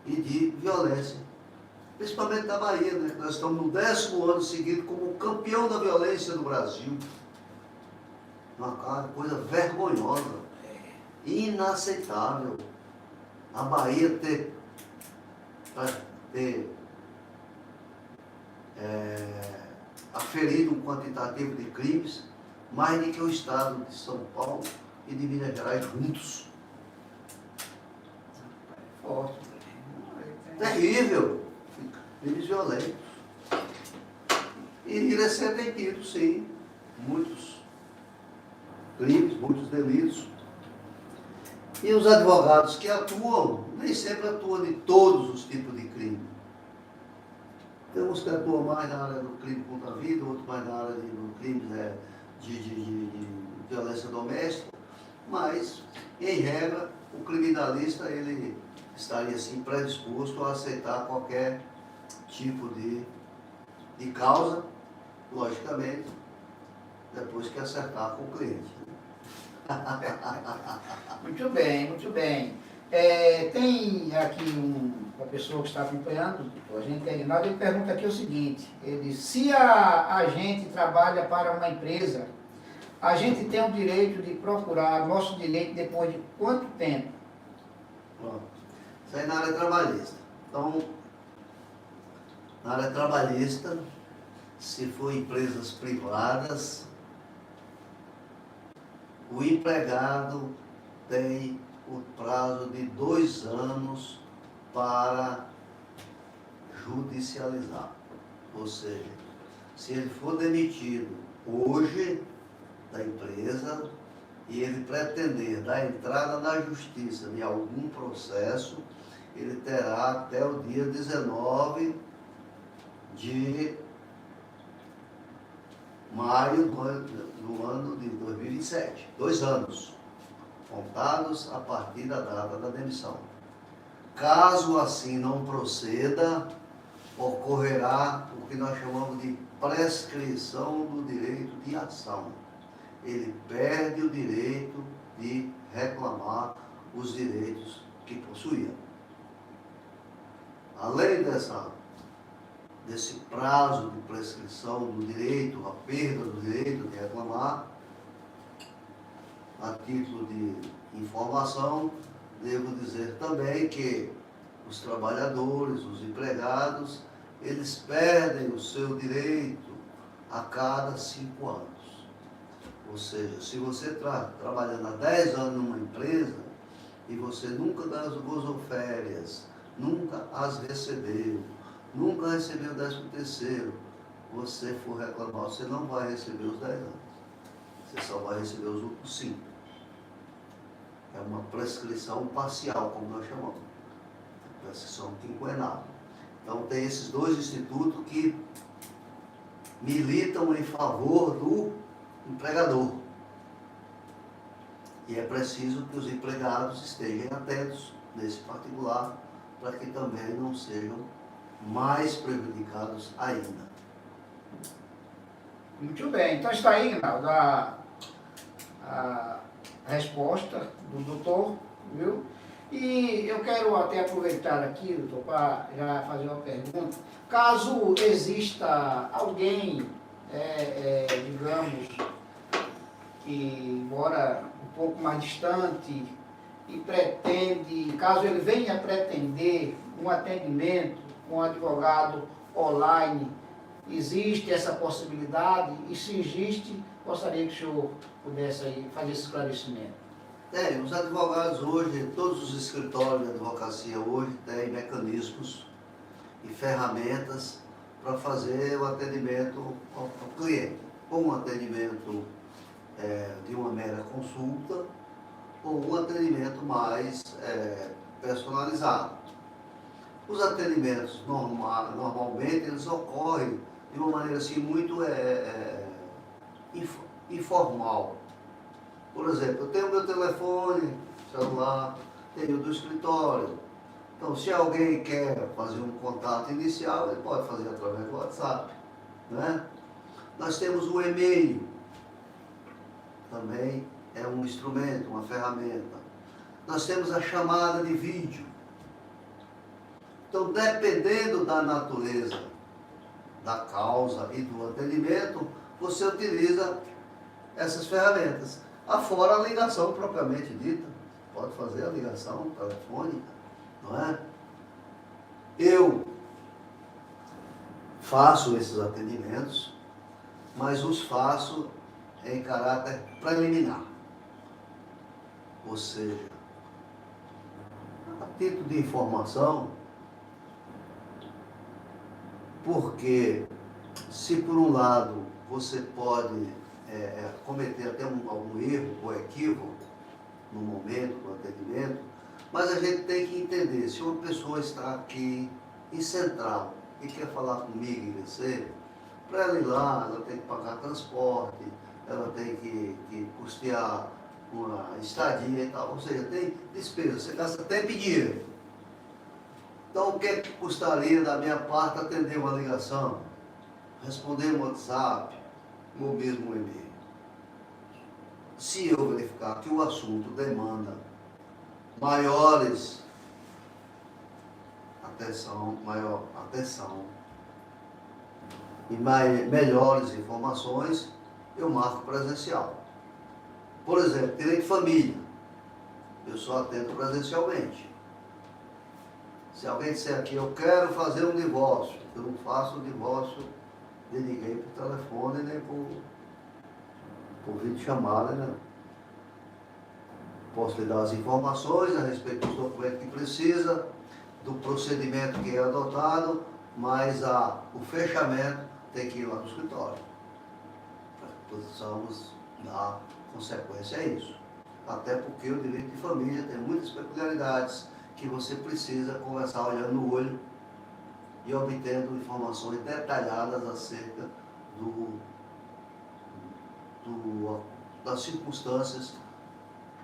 e de violência. Principalmente na Bahia, né? Nós estamos no 10º ano seguido como campeão da violência no Brasil. Uma coisa vergonhosa, inaceitável. A Bahia ter aferido um quantitativo de crimes mais do que o estado de São Paulo e de Minas Gerais juntos. Forte. Terrível. Crimes violentos. E Irecê tem tido, sim, muitos crimes, muitos delitos. E os advogados que atuam, nem sempre atuam de todos os tipos de crime. Tem uns que atuam mais na área do crime contra a vida, outros mais na área do crime de violência doméstica, mas, em regra, o criminalista ele estaria assim, predisposto a aceitar qualquer tipo de causa, logicamente, depois que acertar com o cliente. Muito bem, muito bem. Tem aqui uma pessoa que está acompanhando, a gente tem, ele pergunta aqui o seguinte, ele diz, se a gente trabalha para uma empresa A gente tem o direito de procurar nosso direito depois de quanto tempo? Pronto. Isso aí na área trabalhista. Então, na área trabalhista, se for empresas privadas, o empregado tem o prazo de 2 anos para judicializar. Ou seja, se ele for demitido hoje da empresa e ele pretender dar entrada na justiça de algum processo, ele terá até o dia 19 de maio do ano de 2027. 2 anos, contados a partir da data da demissão. Caso assim não proceda, ocorrerá o que nós chamamos de prescrição do direito de ação. Ele perde o direito de reclamar os direitos que possuía. Além desse prazo de prescrição do direito, a perda do direito de reclamar, a título de informação, devo dizer também que os trabalhadores, os empregados, eles perdem o seu direito a cada 5 anos. Ou seja, se você está trabalhando há 10 anos numa empresa e você nunca gozou férias, nunca as recebeu, nunca recebeu o 13º, você for reclamar, você não vai receber os 10 anos. Você só vai receber os outros 5. É uma prescrição parcial, como nós chamamos. Prescrição quinquenal. Então tem esses 2 institutos que militam em favor do empregador. E é preciso que os empregados estejam atentos nesse particular, para que também não sejam mais prejudicados ainda. Muito bem. Então está aí, Ginaldo, a resposta do doutor, viu? E eu quero até aproveitar aqui, doutor, para já fazer uma pergunta. Caso exista alguém, digamos, que mora um pouco mais distante e pretende, caso ele venha pretender um atendimento com um advogado online, existe essa possibilidade? E se existe, gostaria que o senhor pudesse aí fazer esse esclarecimento. Os advogados hoje, todos os escritórios de advocacia hoje têm mecanismos e ferramentas para fazer o atendimento ao cliente. Ou um atendimento de uma mera consulta, ou um atendimento mais personalizado. Os atendimentos normalmente eles ocorrem de uma maneira assim muito informal. Por exemplo, eu tenho meu telefone celular, tenho do escritório. Então, se alguém quer fazer um contato inicial, ele pode fazer através do WhatsApp, né? Nós temos o e-mail, também é um instrumento, uma ferramenta. Nós temos a chamada de vídeo. Então, dependendo da natureza da causa e do atendimento, você utiliza essas ferramentas. Afora a ligação propriamente dita, pode fazer a ligação telefônica, não é? Eu faço esses atendimentos, mas os faço em caráter preliminar. Ou seja, a título de informação, porque se por um lado você pode cometer até algum erro ou equívoco no momento do atendimento, mas a gente tem que entender, se uma pessoa está aqui em Central e quer falar comigo em você, para ela ir lá, ela tem que pagar transporte, ela tem que custear uma estadia e tal, ou seja, tem despesa, você gasta tempo e dinheiro. Então, o que é que custaria da minha parte atender uma ligação, responder um WhatsApp, ou mesmo um e-mail? Se eu verificar que o assunto demanda maior atenção e melhores informações, eu marco presencial. Por exemplo, direito de família. Eu só atendo presencialmente. Se alguém disser aqui, eu quero fazer um divórcio, eu não faço o divórcio de ninguém por telefone, nem por videochamada, né? Posso lhe dar as informações a respeito dos documentos que precisa, do procedimento que é adotado, mas o fechamento tem que ir lá no escritório. Precisamos dar consequência a isso. Até porque o direito de família tem muitas peculiaridades que você precisa conversar olhando no olho e obtendo informações detalhadas acerca das circunstâncias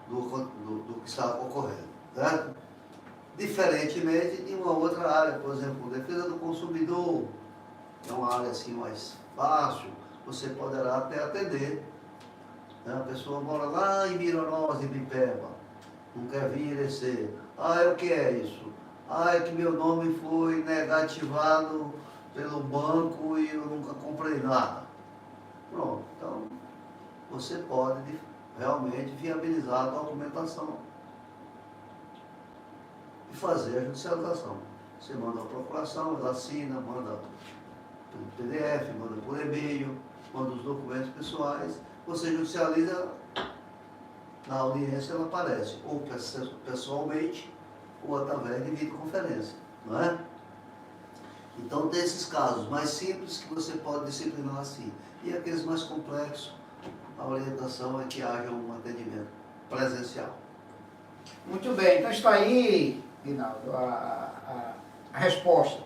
do que está ocorrendo, certo? Diferentemente de uma outra área, por exemplo, defesa do consumidor, é uma área assim mais fácil, você poderá até atender, né? A pessoa mora lá em Mironós, em Bipeba, não quer vir descer. O que é isso? É que meu nome foi negativado pelo banco e eu nunca comprei nada. Pronto, então você pode realmente viabilizar a documentação e fazer a judicialização. Você manda a procuração, ela assina, manda pelo PDF, manda por e-mail, manda os documentos pessoais, você judicializa, na audiência ela aparece, ou pessoalmente, ou através de videoconferência, não é? Então tem esses casos mais simples que você pode disciplinar assim. E aqueles mais complexos, a orientação é que haja um atendimento presencial. Muito bem, então está aí, Rinaldo, a resposta.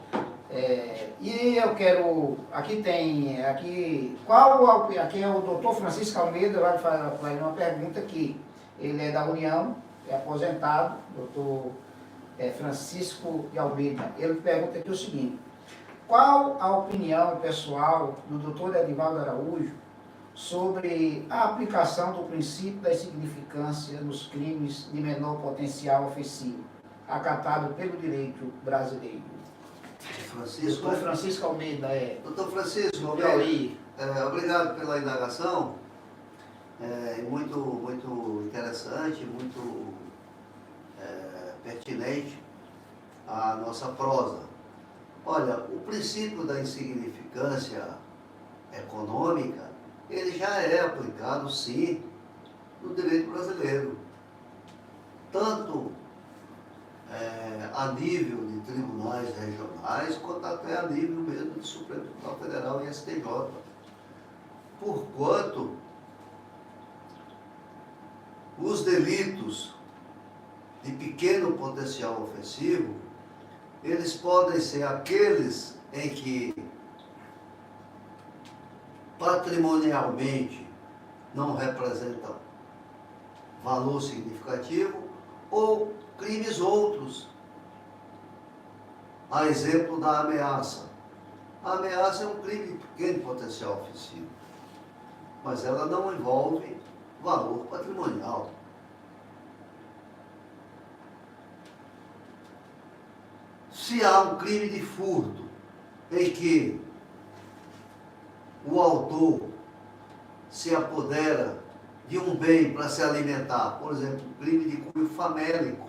E eu quero, aqui é o doutor Francisco Almeida, vai fazer uma pergunta aqui. Ele é da União, é aposentado, doutor Francisco de Almeida. Ele pergunta aqui o seguinte: qual a opinião pessoal do doutor Edivaldo Araújo sobre a aplicação do princípio da insignificância nos crimes de menor potencial ofensivo, acatado pelo direito brasileiro? Doutor Francisco Almeida, Doutor Francisco Almeida, obrigado pela indagação. Muito, muito interessante, muito pertinente à nossa prosa. Olha, o princípio da insignificância econômica, ele já é aplicado, sim, no direito brasileiro. Tanto a nível de tribunais regionais, quanto até a nível mesmo de Supremo Tribunal Federal e STJ. Porquanto os delitos de pequeno potencial ofensivo, eles podem ser aqueles em que patrimonialmente não representam valor significativo, ou crimes outros. A exemplo da ameaça. A ameaça é um crime de pequeno potencial ofensivo, mas ela não envolve valor patrimonial. Se há um crime de furto em que o autor se apodera de um bem para se alimentar, por exemplo, um crime de cunho famélico,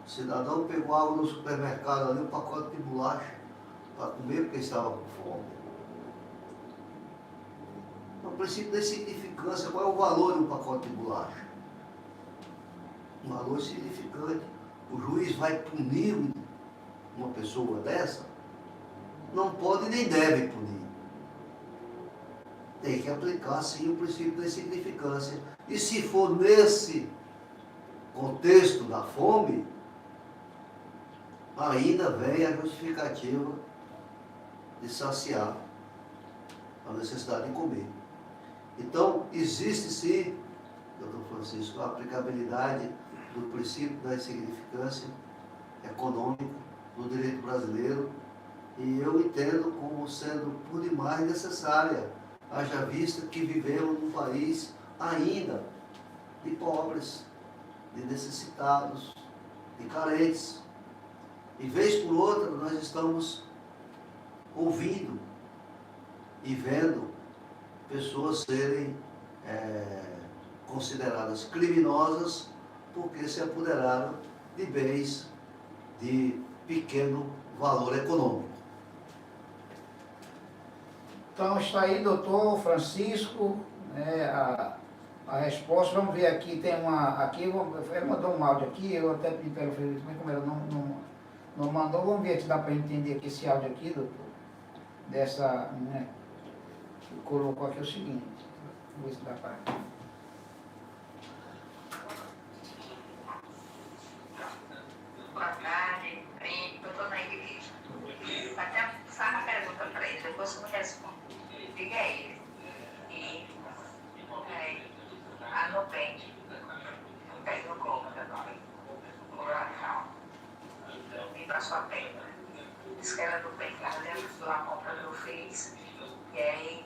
o cidadão pegou algo no supermercado ali, um pacote de bolacha para comer porque estava com fome. No princípio da insignificância, qual é o valor de um pacote de bolacha? Um valor significante. O juiz vai punir uma pessoa dessa? Não pode nem deve punir. Tem que aplicar, sim, o princípio da insignificância. E se for nesse contexto da fome, ainda vem a justificativa de saciar a necessidade de comer. Então, existe sim, doutor Francisco, a aplicabilidade do princípio da insignificância econômica no direito brasileiro, e eu entendo como sendo por demais necessária, haja vista que vivemos num país ainda de pobres, de necessitados, de carentes. E vez por outra nós estamos ouvindo e vendo pessoas serem consideradas criminosas porque se apoderaram de bens de pequeno valor econômico. Então está aí, doutor Francisco, né, a resposta. Vamos ver aqui, tem uma. Aqui, ele mandou um áudio aqui, eu até pedi para ela fazer também, como ela não mandou. Vamos ver se dá para entender aqui esse áudio aqui, doutor. Dessa. Né, que colocou aqui o seguinte. Vamos ver se dá para. Boa tarde, doutor Nair. Até faça uma pergunta para ele, depois eu respondo. Diga a ele. E a Nubank, pegou conta no local, e para sua pena. Disse que era Nubank, lá dentro da compra que eu fiz. E aí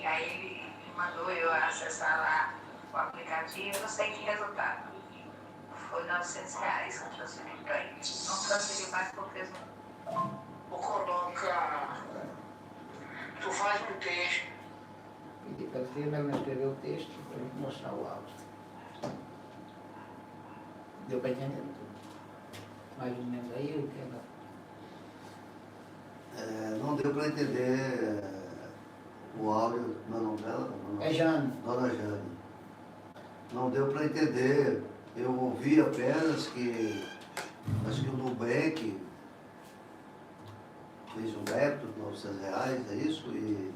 ele mandou eu acessar lá o aplicativo, eu não sei que resultado. Foi R$900 que eu transferi para ele. Não transferi mais porque não. Coloca. Tu faz um texto. Pedi para você, mas não escreveu o texto para a gente mostrar o áudio. Deu para entender tudo? Mais ou menos aí o que ela. Não deu para entender o áudio, meu nome dela? É Jane. Dona Jane. Não deu para entender. Eu ouvi apenas que, acho que o Nubank fez um débito de R$900, é isso? E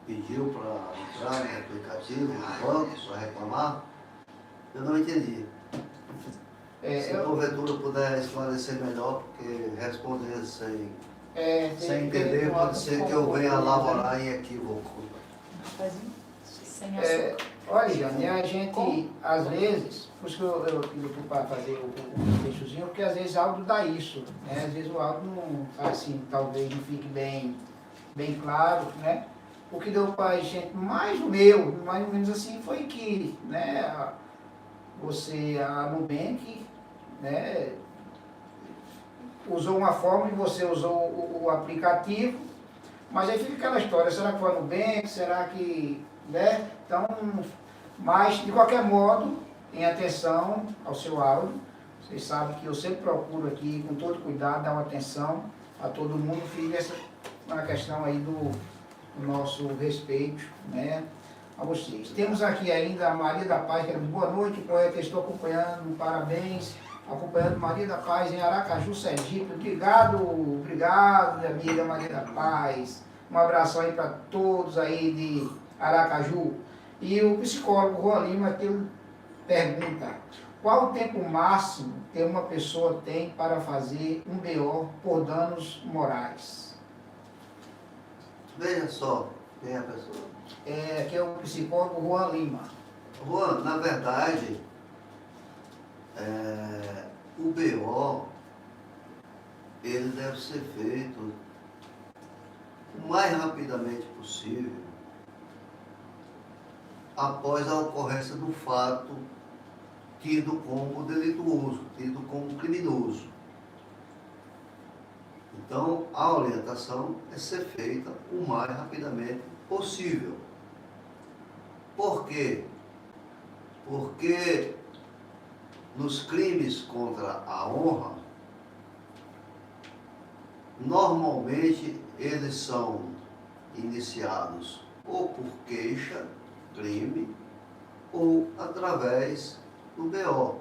pediu para entrar no aplicativo, no banco, para reclamar. Eu não entendi. Se porventura puder esclarecer melhor, porque responder sem entender pode ser que eu venha laborar em equívoco. Sem açúcar. Olha, Jane, a gente, às vezes, por isso que eu fui para fazer o textozinho, porque às vezes o áudio dá isso, né? Às vezes o áudio não, assim, talvez não fique bem claro, né? O que deu para a gente, mais ou menos assim, foi que, né, a Nubank, né, usou uma forma e você usou o aplicativo, mas aí fica aquela história, será que foi a Nubank, será que, né? Então, mas de qualquer modo, em atenção ao seu áudio, vocês sabem que eu sempre procuro aqui, com todo cuidado, dar uma atenção a todo mundo, fica essa uma questão aí do nosso respeito, né, a vocês. Temos aqui ainda a Maria da Paz, que é boa noite, poeta, estou acompanhando, parabéns, acompanhando Maria da Paz em Aracaju, Sergipe. Obrigado, minha amiga Maria da Paz. Um abraço aí para todos aí de Aracaju. E o psicólogo Juan Lima aqui pergunta: qual o tempo máximo que uma pessoa tem para fazer um BO por danos morais? Veja só quem é a pessoa. Aqui é o psicólogo Juan Lima. Juan, na verdade, o BO, ele deve ser feito o mais rapidamente possível após a ocorrência do fato tido como delituoso, tido como criminoso. Então, a orientação é ser feita o mais rapidamente possível. Por quê? Porque nos crimes contra a honra, normalmente eles são iniciados ou por queixa, crime, ou através do BO.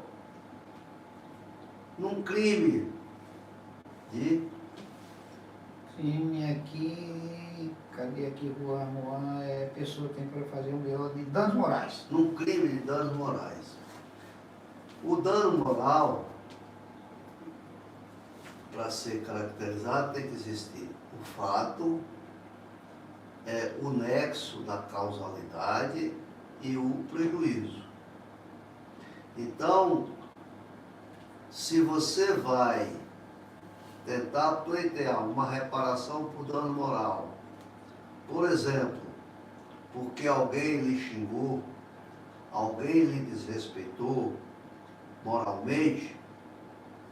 Num crime de... Crime aqui, cadê aqui, Juan? Pessoa que tem para fazer um BO de danos morais. Num crime de danos morais. O dano moral, para ser caracterizado, tem que existir o fato, o nexo da causalidade e o prejuízo. Então, se você vai tentar pleitear uma reparação por dano moral, por exemplo, porque alguém lhe xingou, alguém lhe desrespeitou moralmente,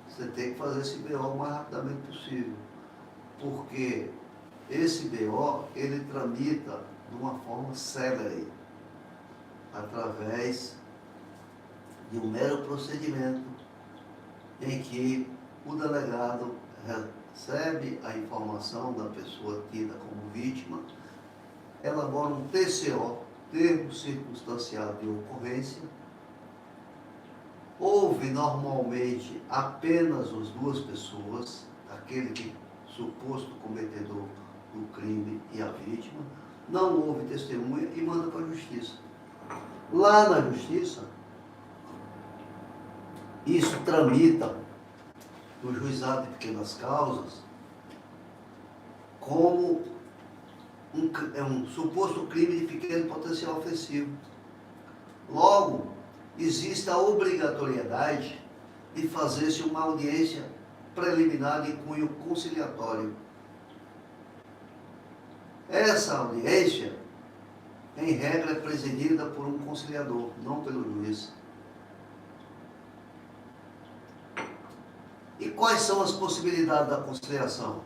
você tem que fazer esse BO o mais rapidamente possível, porque esse BO, ele tramita de uma forma célere. através de um mero procedimento em que o delegado recebe a informação da pessoa tida como vítima, elabora um TCO, termo circunstanciado de ocorrência, ouve normalmente apenas as duas pessoas, aquele que suposto cometedor do crime e a vítima, não houve testemunha e manda para a justiça. Lá na justiça, isso tramita no juizado de pequenas causas como um suposto crime de pequeno potencial ofensivo. Logo, existe a obrigatoriedade de fazer-se uma audiência preliminar de cunho conciliatório. Essa audiência, em regra, é presidida por um conciliador, não pelo juiz. E quais são as possibilidades da conciliação?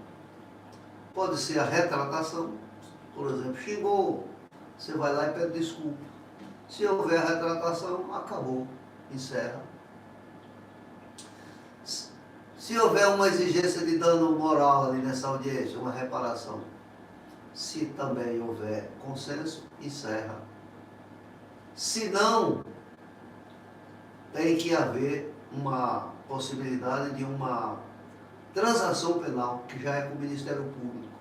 Pode ser a retratação, por exemplo, xingou, você vai lá e pede desculpa. Se houver retratação, acabou, encerra. Se houver uma exigência de dano moral ali nessa audiência, uma reparação, se também houver consenso, encerra. Se não, tem que haver uma possibilidade de uma transação penal, que já é com o Ministério Público.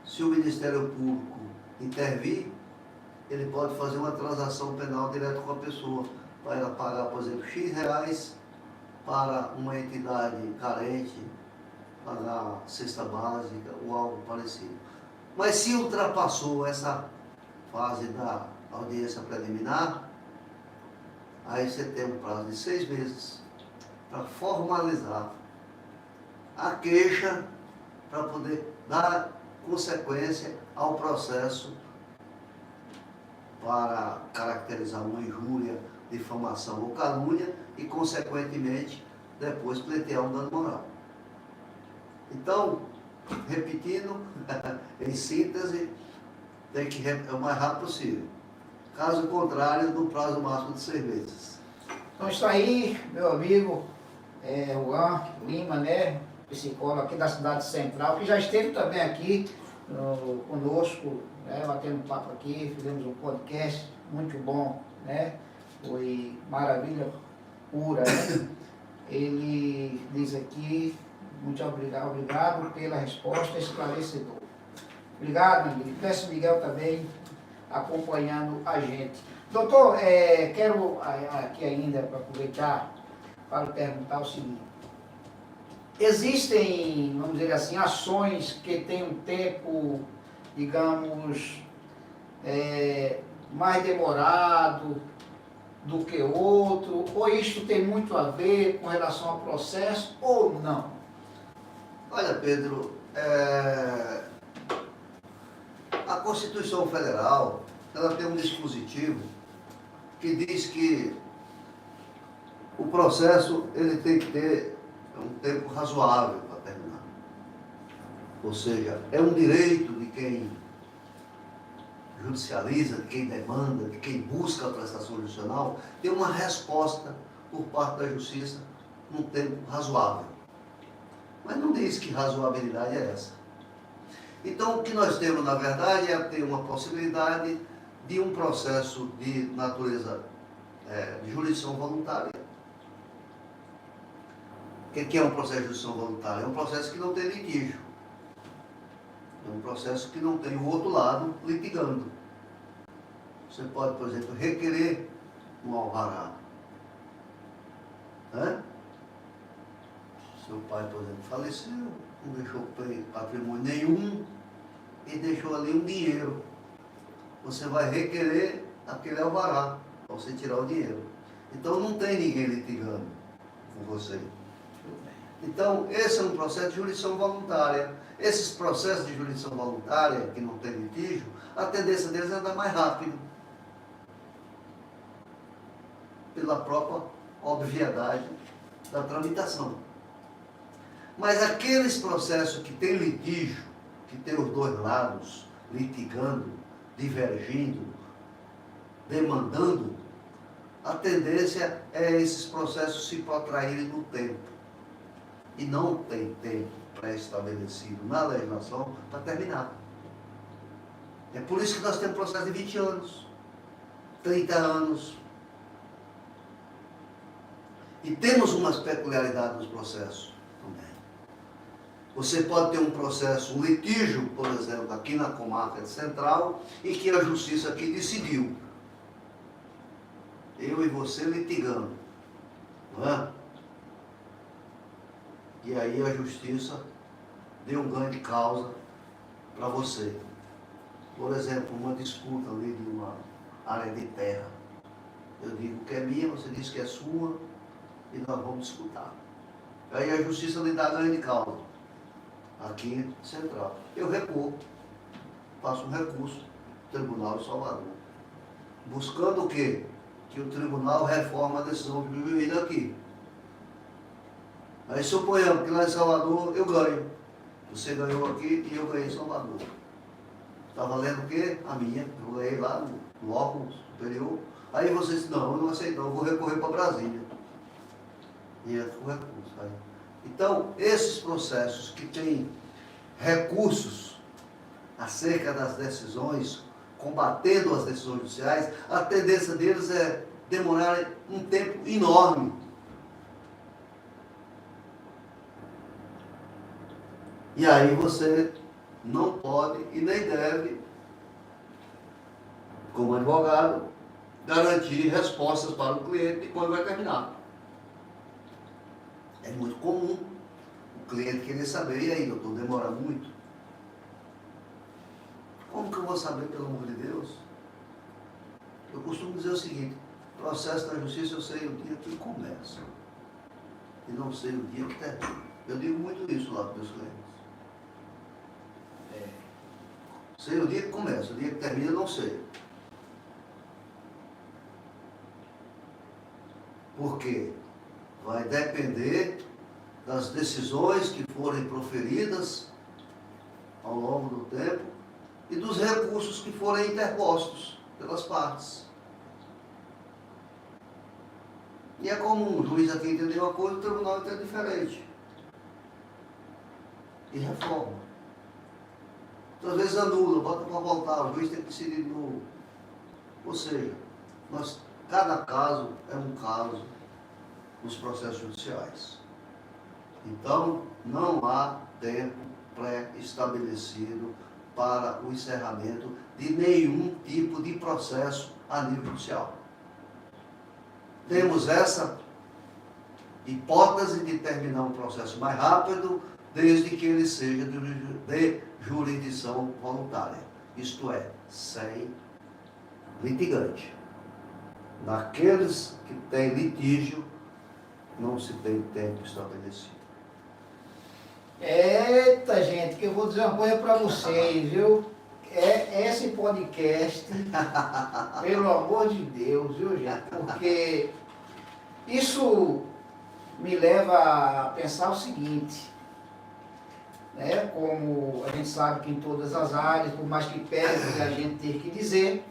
Se o Ministério Público intervir, ele pode fazer uma transação penal direto com a pessoa, para ela pagar, por exemplo, X reais para uma entidade carente, pagar cesta básica ou algo parecido. Mas se ultrapassou essa fase da audiência preliminar, aí você tem um prazo de 6 meses para formalizar a queixa, para poder dar consequência ao processo para caracterizar uma injúria, difamação ou calúnia e, consequentemente, depois pleitear um dano moral. Então, repetindo, em síntese, tem que o mais rápido possível. Caso contrário, no prazo máximo de 6 meses. Então, isso aí, meu amigo Juan Lima, né, psicólogo aqui da cidade central, que já esteve também aqui conosco, né, batendo um papo aqui, fizemos um podcast muito bom, né, foi maravilha pura, né? Ele diz aqui, muito obrigado pela resposta esclarecedora. Obrigado, meu amigo. Peço Miguel também acompanhando a gente. Doutor, quero aqui ainda, para aproveitar, para perguntar o seguinte. Existem, vamos dizer assim, ações que têm um tempo, digamos, mais demorado do que outro, ou isto tem muito a ver com relação ao processo, ou não? Olha, Pedro, a Constituição Federal, ela tem um dispositivo que diz que o processo ele tem que ter um tempo razoável para terminar. Ou seja, é um direito de quem judicializa, de quem demanda, de quem busca a prestação judicial, ter uma resposta por parte da justiça num tempo razoável. Mas não diz que razoabilidade é essa. Então, o que nós temos, na verdade, é ter uma possibilidade de um processo de natureza de jurisdição voluntária. O que é um processo de jurisdição voluntária? É um processo que não tem litígio. É um processo que não tem o outro lado litigando. Você pode, por exemplo, requerer um alvará. Seu pai, por exemplo, faleceu, não deixou patrimônio nenhum e deixou ali um dinheiro. Você vai requerer aquele alvará para você tirar o dinheiro. Então não tem ninguém litigando com você. Então, esse é um processo de jurisdição voluntária. Esses processos de jurisdição voluntária, que não tem litígio, a tendência deles é andar mais rápido. Pela própria obviedade da tramitação. Mas aqueles processos que tem litígio, que tem os dois lados litigando, divergindo, demandando, a tendência é esses processos se protraírem no tempo. E não tem tempo pré-estabelecido na legislação para terminar. É por isso que nós temos processo de 20 anos, 30 anos. E temos umas peculiaridades nos processos também. Você pode ter um processo, um litígio, por exemplo, aqui na comarca central, e que a justiça aqui decidiu. Eu e você litigando. Não é? E aí a justiça deu um ganho de causa para você. Por exemplo, uma disputa ali de uma área de terra. Eu digo que é minha, você diz que é sua, e nós vamos disputar. Aí a justiça lhe dá ganho de causa, aqui central. Eu recuo, faço um recurso, Tribunal de Salvador. Buscando o quê? Que o tribunal reforma a decisão do juiz aqui. Aí suponhamos que lá em Salvador eu ganho. Você ganhou aqui e eu ganhei em Salvador. Está valendo o quê? A minha. Eu ganhei lá no órgão superior. Aí você disse, não, eu não aceito, não, eu vou recorrer para Brasília. E entra com recurso. Aí. Então, esses processos que têm recursos acerca das decisões, combatendo as decisões judiciais, a tendência deles é demorar um tempo enorme. E aí você não pode e nem deve, como advogado, garantir respostas para o cliente de quando vai terminar. É muito comum o cliente querer saber, e aí, doutor, demora muito? Como que eu vou saber, pelo amor de Deus? Eu costumo dizer o seguinte, processo da justiça eu sei o dia que começa e não sei o dia que termina. Eu digo muito isso lá para os meus clientes. Sei o dia que começa, o dia que termina eu não sei. Por quê? Vai depender das decisões que forem proferidas ao longo do tempo e dos recursos que forem interpostos pelas partes. E é comum o juiz aqui entender uma coisa e o tribunal entender diferente. E reforma. Então, às vezes anula, bota para voltar, o juiz tem que decidir de novo. Ou seja, cada caso é um caso nos processos judiciais. Então, não há tempo pré-estabelecido para o encerramento de nenhum tipo de processo a nível judicial. Temos essa hipótese de terminar um processo mais rápido, desde que ele seja de jurisdição voluntária, isto é, sem litigante. Naqueles que têm litígio, não se tem tempo estabelecido. Eita, gente, que eu vou dizer uma coisa para vocês, viu? Esse podcast, pelo amor de Deus, viu, gente? Porque isso me leva a pensar o seguinte, né? Como a gente sabe que em todas as áreas, por mais que pese a gente ter que dizer,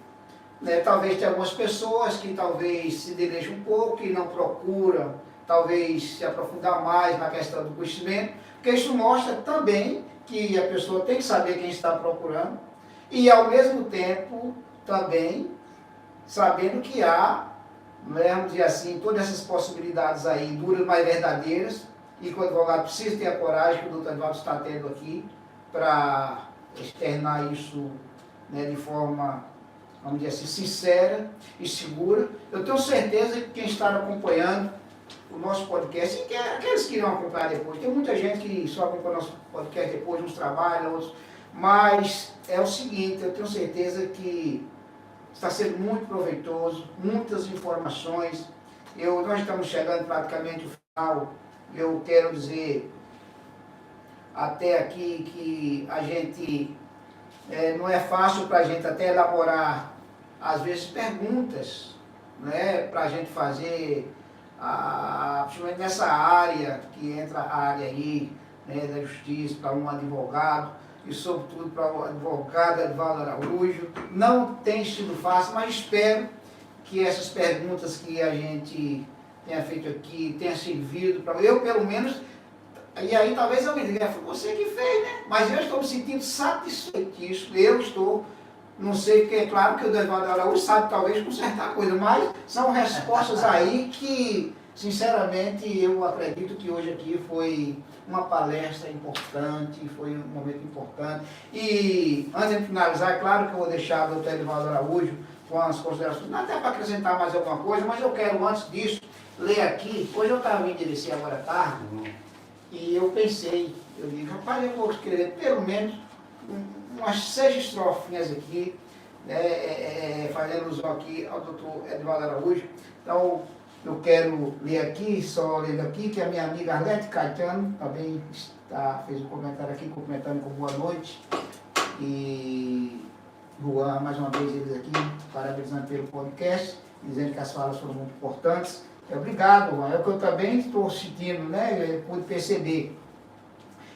né? Talvez tenha algumas pessoas que talvez se delejam um pouco e não procuram, talvez se aprofundar mais na questão do conhecimento, porque isso mostra também que a pessoa tem que saber quem está procurando e, ao mesmo tempo, também sabendo que há, vamos dizer assim, todas essas possibilidades aí, duras, mas verdadeiras, e que o advogado precisa ter a coragem que o doutor Edvaldo está tendo aqui para externar isso, né, de forma, vamos dizer assim, sincera e segura. Eu tenho certeza que quem está acompanhando o nosso podcast, e aqueles que irão acompanhar depois, tem muita gente que só acompanha o nosso podcast depois, uns trabalham, outros, mas é o seguinte, eu tenho certeza que está sendo muito proveitoso, muitas informações. Nós estamos chegando praticamente ao final. Eu quero dizer até aqui que a gente, não é fácil para a gente até elaborar, às vezes, perguntas, né, para a gente fazer, principalmente nessa área, que entra a área aí, né, da justiça, para um advogado, e sobretudo para o advogado Edvaldo Araújo. Não tem sido fácil, mas espero que essas perguntas que a gente tenha feito aqui tenha servido para eu, pelo menos, e aí talvez eu me diga, foi você que fez, né? Mas eu estou me sentindo satisfeitíssimo, eu estou, não sei, porque é claro que o Edivaldo Araújo sabe talvez consertar coisa, mas são respostas aí que, sinceramente, eu acredito que hoje aqui foi uma palestra importante, foi um momento importante. E antes de finalizar, é claro que eu vou deixar o doutor Edivaldo Araújo com as considerações, não até para acrescentar mais alguma coisa, mas eu quero, antes disso, ler aqui. Hoje eu estava vindo descer agora à tarde, e eu pensei, eu digo, rapaz, eu vou escrever pelo menos umas 6 estrofinhas aqui, fazendo alusão aqui ao doutor Edivaldo Araújo. Então, eu quero ler aqui, só lendo aqui, que a minha amiga Arlete Caetano também fez um comentário aqui, cumprimentando com boa noite. E Juan, mais uma vez eles aqui, parabenizando pelo podcast, dizendo que as falas foram muito importantes. Obrigado, Juan. É o que eu também estou sentindo, né? Eu pude perceber.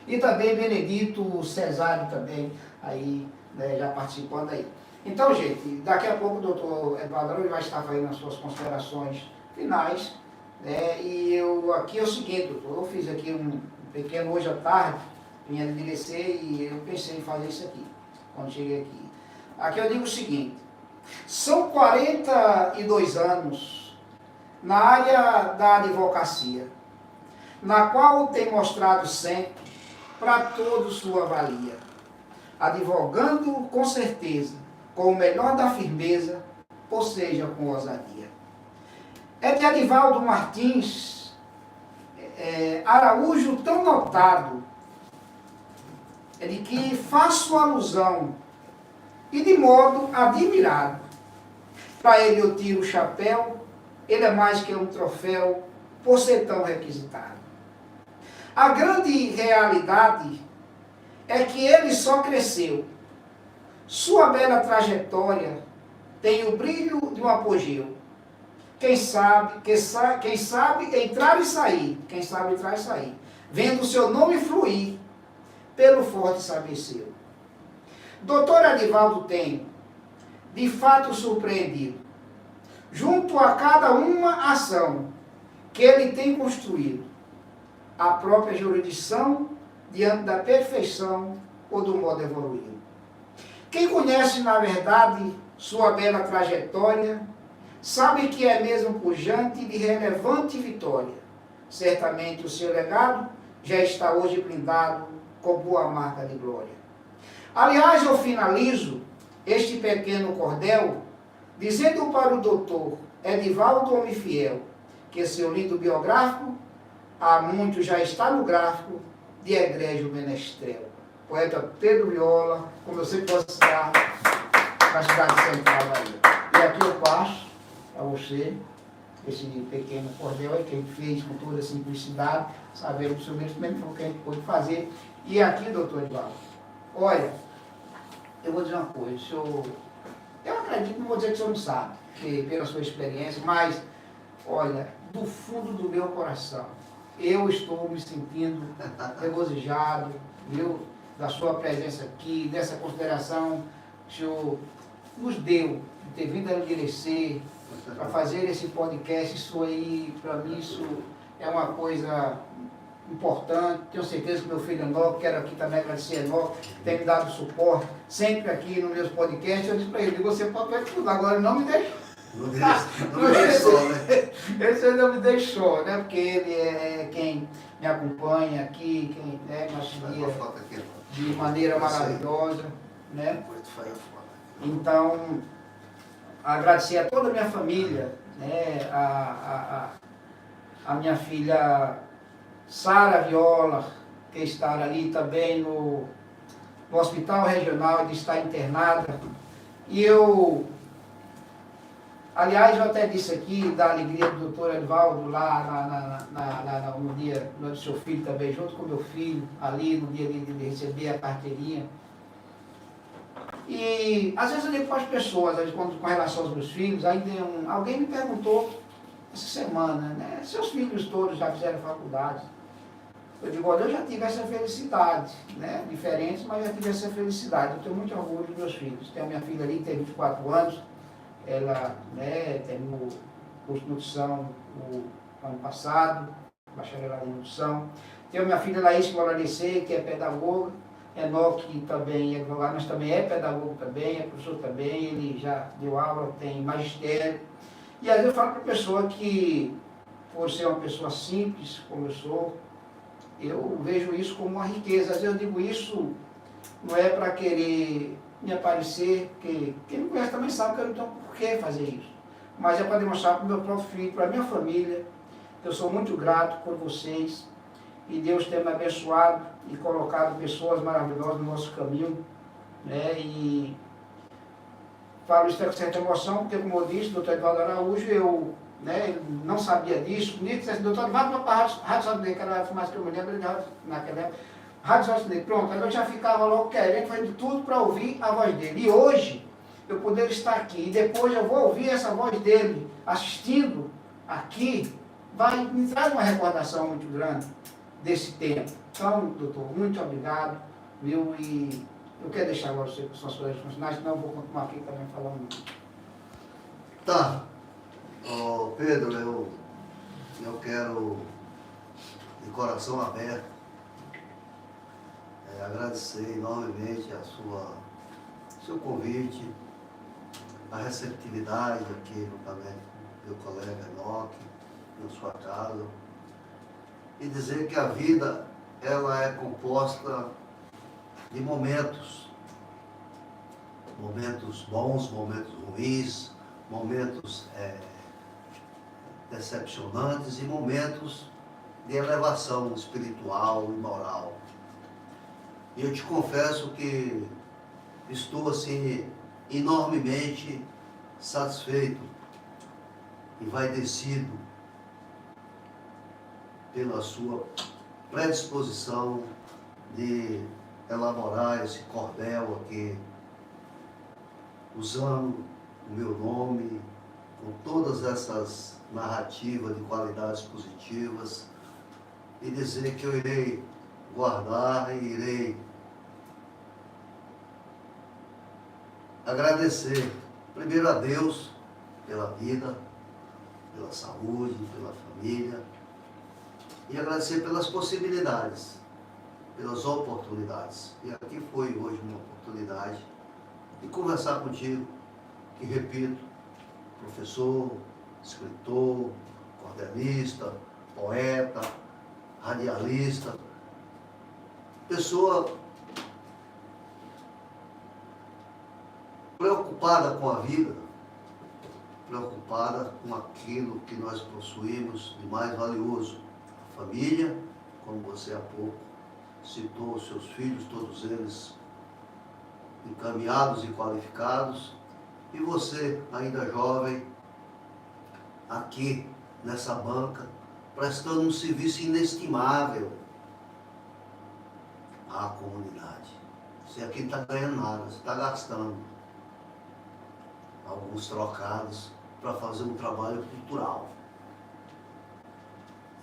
E também Benedito Cesário também, aí, né, já participando aí. Então, gente, daqui a pouco o doutor Edivaldo Araújo vai estar fazendo as suas considerações finais, né? E aqui é o seguinte, doutor, eu fiz aqui um pequeno hoje à tarde, vinha de descer e eu pensei em fazer isso aqui, quando cheguei aqui. Aqui eu digo o seguinte, são 42 anos na área da advocacia, na qual tem mostrado sempre para todos sua valia, advogando com certeza, com o melhor da firmeza, ou seja, com ousadia. É de Edivaldo Martins Araújo tão notado, é de que faço alusão, e de modo admirado. Para ele eu tiro o chapéu, ele é mais que um troféu, por ser tão requisitado. A grande realidade é que ele só cresceu. Sua bela trajetória tem o brilho de um apogeu. Quem sabe entrar e sair, quem sabe entrar e sair, vendo seu nome fluir pelo forte saber seu. Doutor Edivaldo tem, de fato, surpreendido, junto a cada uma ação que ele tem construído, a própria jurisdição diante da perfeição ou do modo evoluído. Quem conhece, na verdade, sua bela trajetória, sabe que é mesmo pujante de relevante vitória. Certamente o seu legado já está hoje blindado com boa marca de glória. Aliás, eu finalizo este pequeno cordel dizendo para o doutor Edivaldo Homem Fiel que seu lindo biográfico há muito já está no gráfico de egrégio menestrel. Poeta Pedro Viola, como eu sempre posso citar, na cidade de Central Bahia. E aqui eu passo a você esse pequeno cordel aí que a gente fez com toda a simplicidade, sabendo do seu merecimento, o que a gente pôde fazer. E aqui, doutor Edivaldo, olha, eu vou dizer uma coisa, eu acredito, não vou dizer que o senhor não sabe, que, pela sua experiência, mas, olha, do fundo do meu coração, eu estou me sentindo regozijado, viu, da sua presença aqui, dessa consideração que o senhor nos deu, de ter vindo a envelhecer, para fazer esse podcast. Isso aí, para mim, isso é uma coisa importante. Tenho certeza que meu filho Enoque, quero aqui também agradecer a Enoque, que tem me dado suporte sempre aqui nos meus podcasts. Eu disse para ele, você pode ver tudo, agora não me deixa. Não deixou, né? Esse ele não me deixou, né? Porque ele é quem me acompanha aqui, quem me auxilia de maneira maravilhosa, né? Então, agradecer a toda a minha família, né? A minha filha Sara Viola, que está ali também no Hospital Regional, de estar internada. E eu, aliás, eu até disse aqui da alegria do doutor Edivaldo lá no dia do seu filho também, junto com meu filho, ali no dia de receber a carteirinha. E às vezes eu digo para as pessoas, com relação aos meus filhos, alguém me perguntou essa semana, né? Seus filhos todos já fizeram faculdade? Eu digo, olha, eu já tive essa felicidade, né? Diferentes, mas já tive essa felicidade. Eu tenho muito orgulho dos meus filhos. Tenho minha filha ali, que tem 24 anos, ela, né, terminou o curso de nutrição o ano passado, bacharelado em nutrição. Tenho minha filha Laís, que mora em que é pedagoga. Enoque também é advogado, mas também é pedagogo também, é professor também, ele já deu aula, tem magistério. E às vezes eu falo para a pessoa que, por ser uma pessoa simples, como eu sou, eu vejo isso como uma riqueza. Às vezes eu digo isso, não é para querer me aparecer, porque quem me conhece também sabe que eu não tenho por que fazer isso. Mas é para demonstrar para o meu próprio filho, para a minha família, que eu sou muito grato por vocês, e Deus tem me abençoado e colocado pessoas maravilhosas no nosso caminho, né? E falo isso com certa emoção, porque, como eu disse, o doutor Edvaldo Araújo, eu, né, não sabia disso. Comigo dissesse, doutor Edvaldo, vai para a Rádio Sodinei, que era a mais que eu me lembro, naquela época. Rádio Sodinei, pronto, aí eu já ficava logo querendo, fazendo tudo para ouvir a voz dele. E hoje, eu poder estar aqui, e depois eu vou ouvir essa voz dele assistindo aqui, me traz uma recordação muito grande desse tempo. Então, doutor, muito obrigado, viu? E eu quero deixar agora você com suas coisas funcionais, senão eu vou continuar aqui também falando. Tá. Pedro, eu quero, de coração aberto, agradecer enormemente seu convite, a receptividade aqui no meu colega Enoque, na sua casa, e dizer que a vida, ela é composta de momentos bons, momentos ruins, momentos decepcionantes e momentos de elevação espiritual e moral. E eu te confesso que estou assim enormemente satisfeito, envaidecido pela sua predisposição de elaborar esse cordel aqui, usando o meu nome, com todas essas narrativas de qualidades positivas, e dizer que eu irei guardar e irei agradecer, primeiro a Deus, pela vida, pela saúde, pela família, e agradecer pelas possibilidades, pelas oportunidades. E aqui foi hoje uma oportunidade de conversar contigo, que repito, professor, escritor, cordelista, poeta, radialista, pessoa preocupada com a vida, preocupada com aquilo que nós possuímos de mais valioso, a família, como você há pouco citou, os seus filhos, todos eles encaminhados e qualificados, e você, ainda jovem, aqui nessa banca, prestando um serviço inestimável à comunidade. Você aqui não está ganhando nada, você está gastando alguns trocados para fazer um trabalho cultural.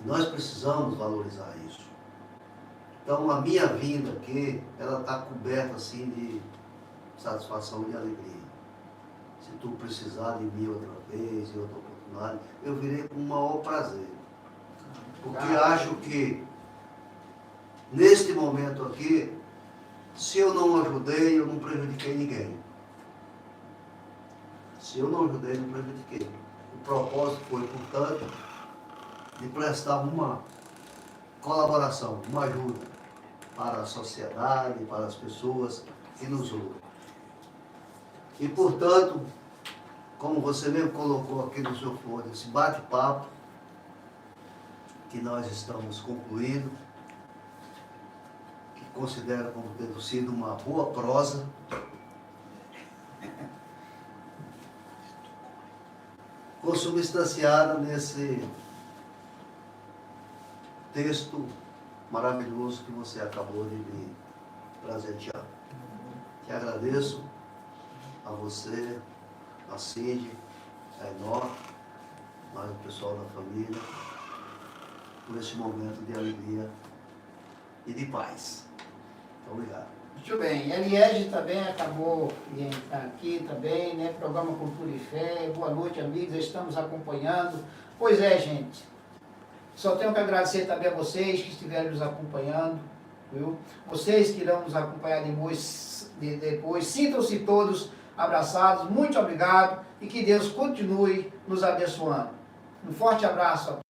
E nós precisamos valorizar isso. Então, a minha vinda aqui, ela está coberta assim de satisfação e alegria. Se tu precisar de mim outra vez, em outra oportunidade, eu virei com o maior prazer. Porque acho que, neste momento aqui, se eu não ajudei, eu não prejudiquei ninguém. Se eu não ajudei, não prejudiquei. O propósito foi, portanto, de prestar uma colaboração, uma ajuda para a sociedade, para as pessoas que nos ouvem. E, portanto, como você mesmo colocou aqui no seu fone, esse bate-papo que nós estamos concluindo, que considero como tendo sido uma boa prosa, consubstanciada nesse texto maravilhoso que você acabou de me presentear. Te agradeço a você, a Cindy, a Enoque, mais o pessoal da família, por esse momento de alegria e de paz. Muito obrigado. Muito bem. Eliege também acabou de entrar aqui também, né? Programa Cultura e Fé. Boa noite, amigos. Estamos acompanhando. Pois é, gente. Só tenho que agradecer também a vocês que estiveram nos acompanhando, viu? Vocês que irão nos acompanhar depois, sintam-se todos abraçados. Muito obrigado e que Deus continue nos abençoando. Um forte abraço a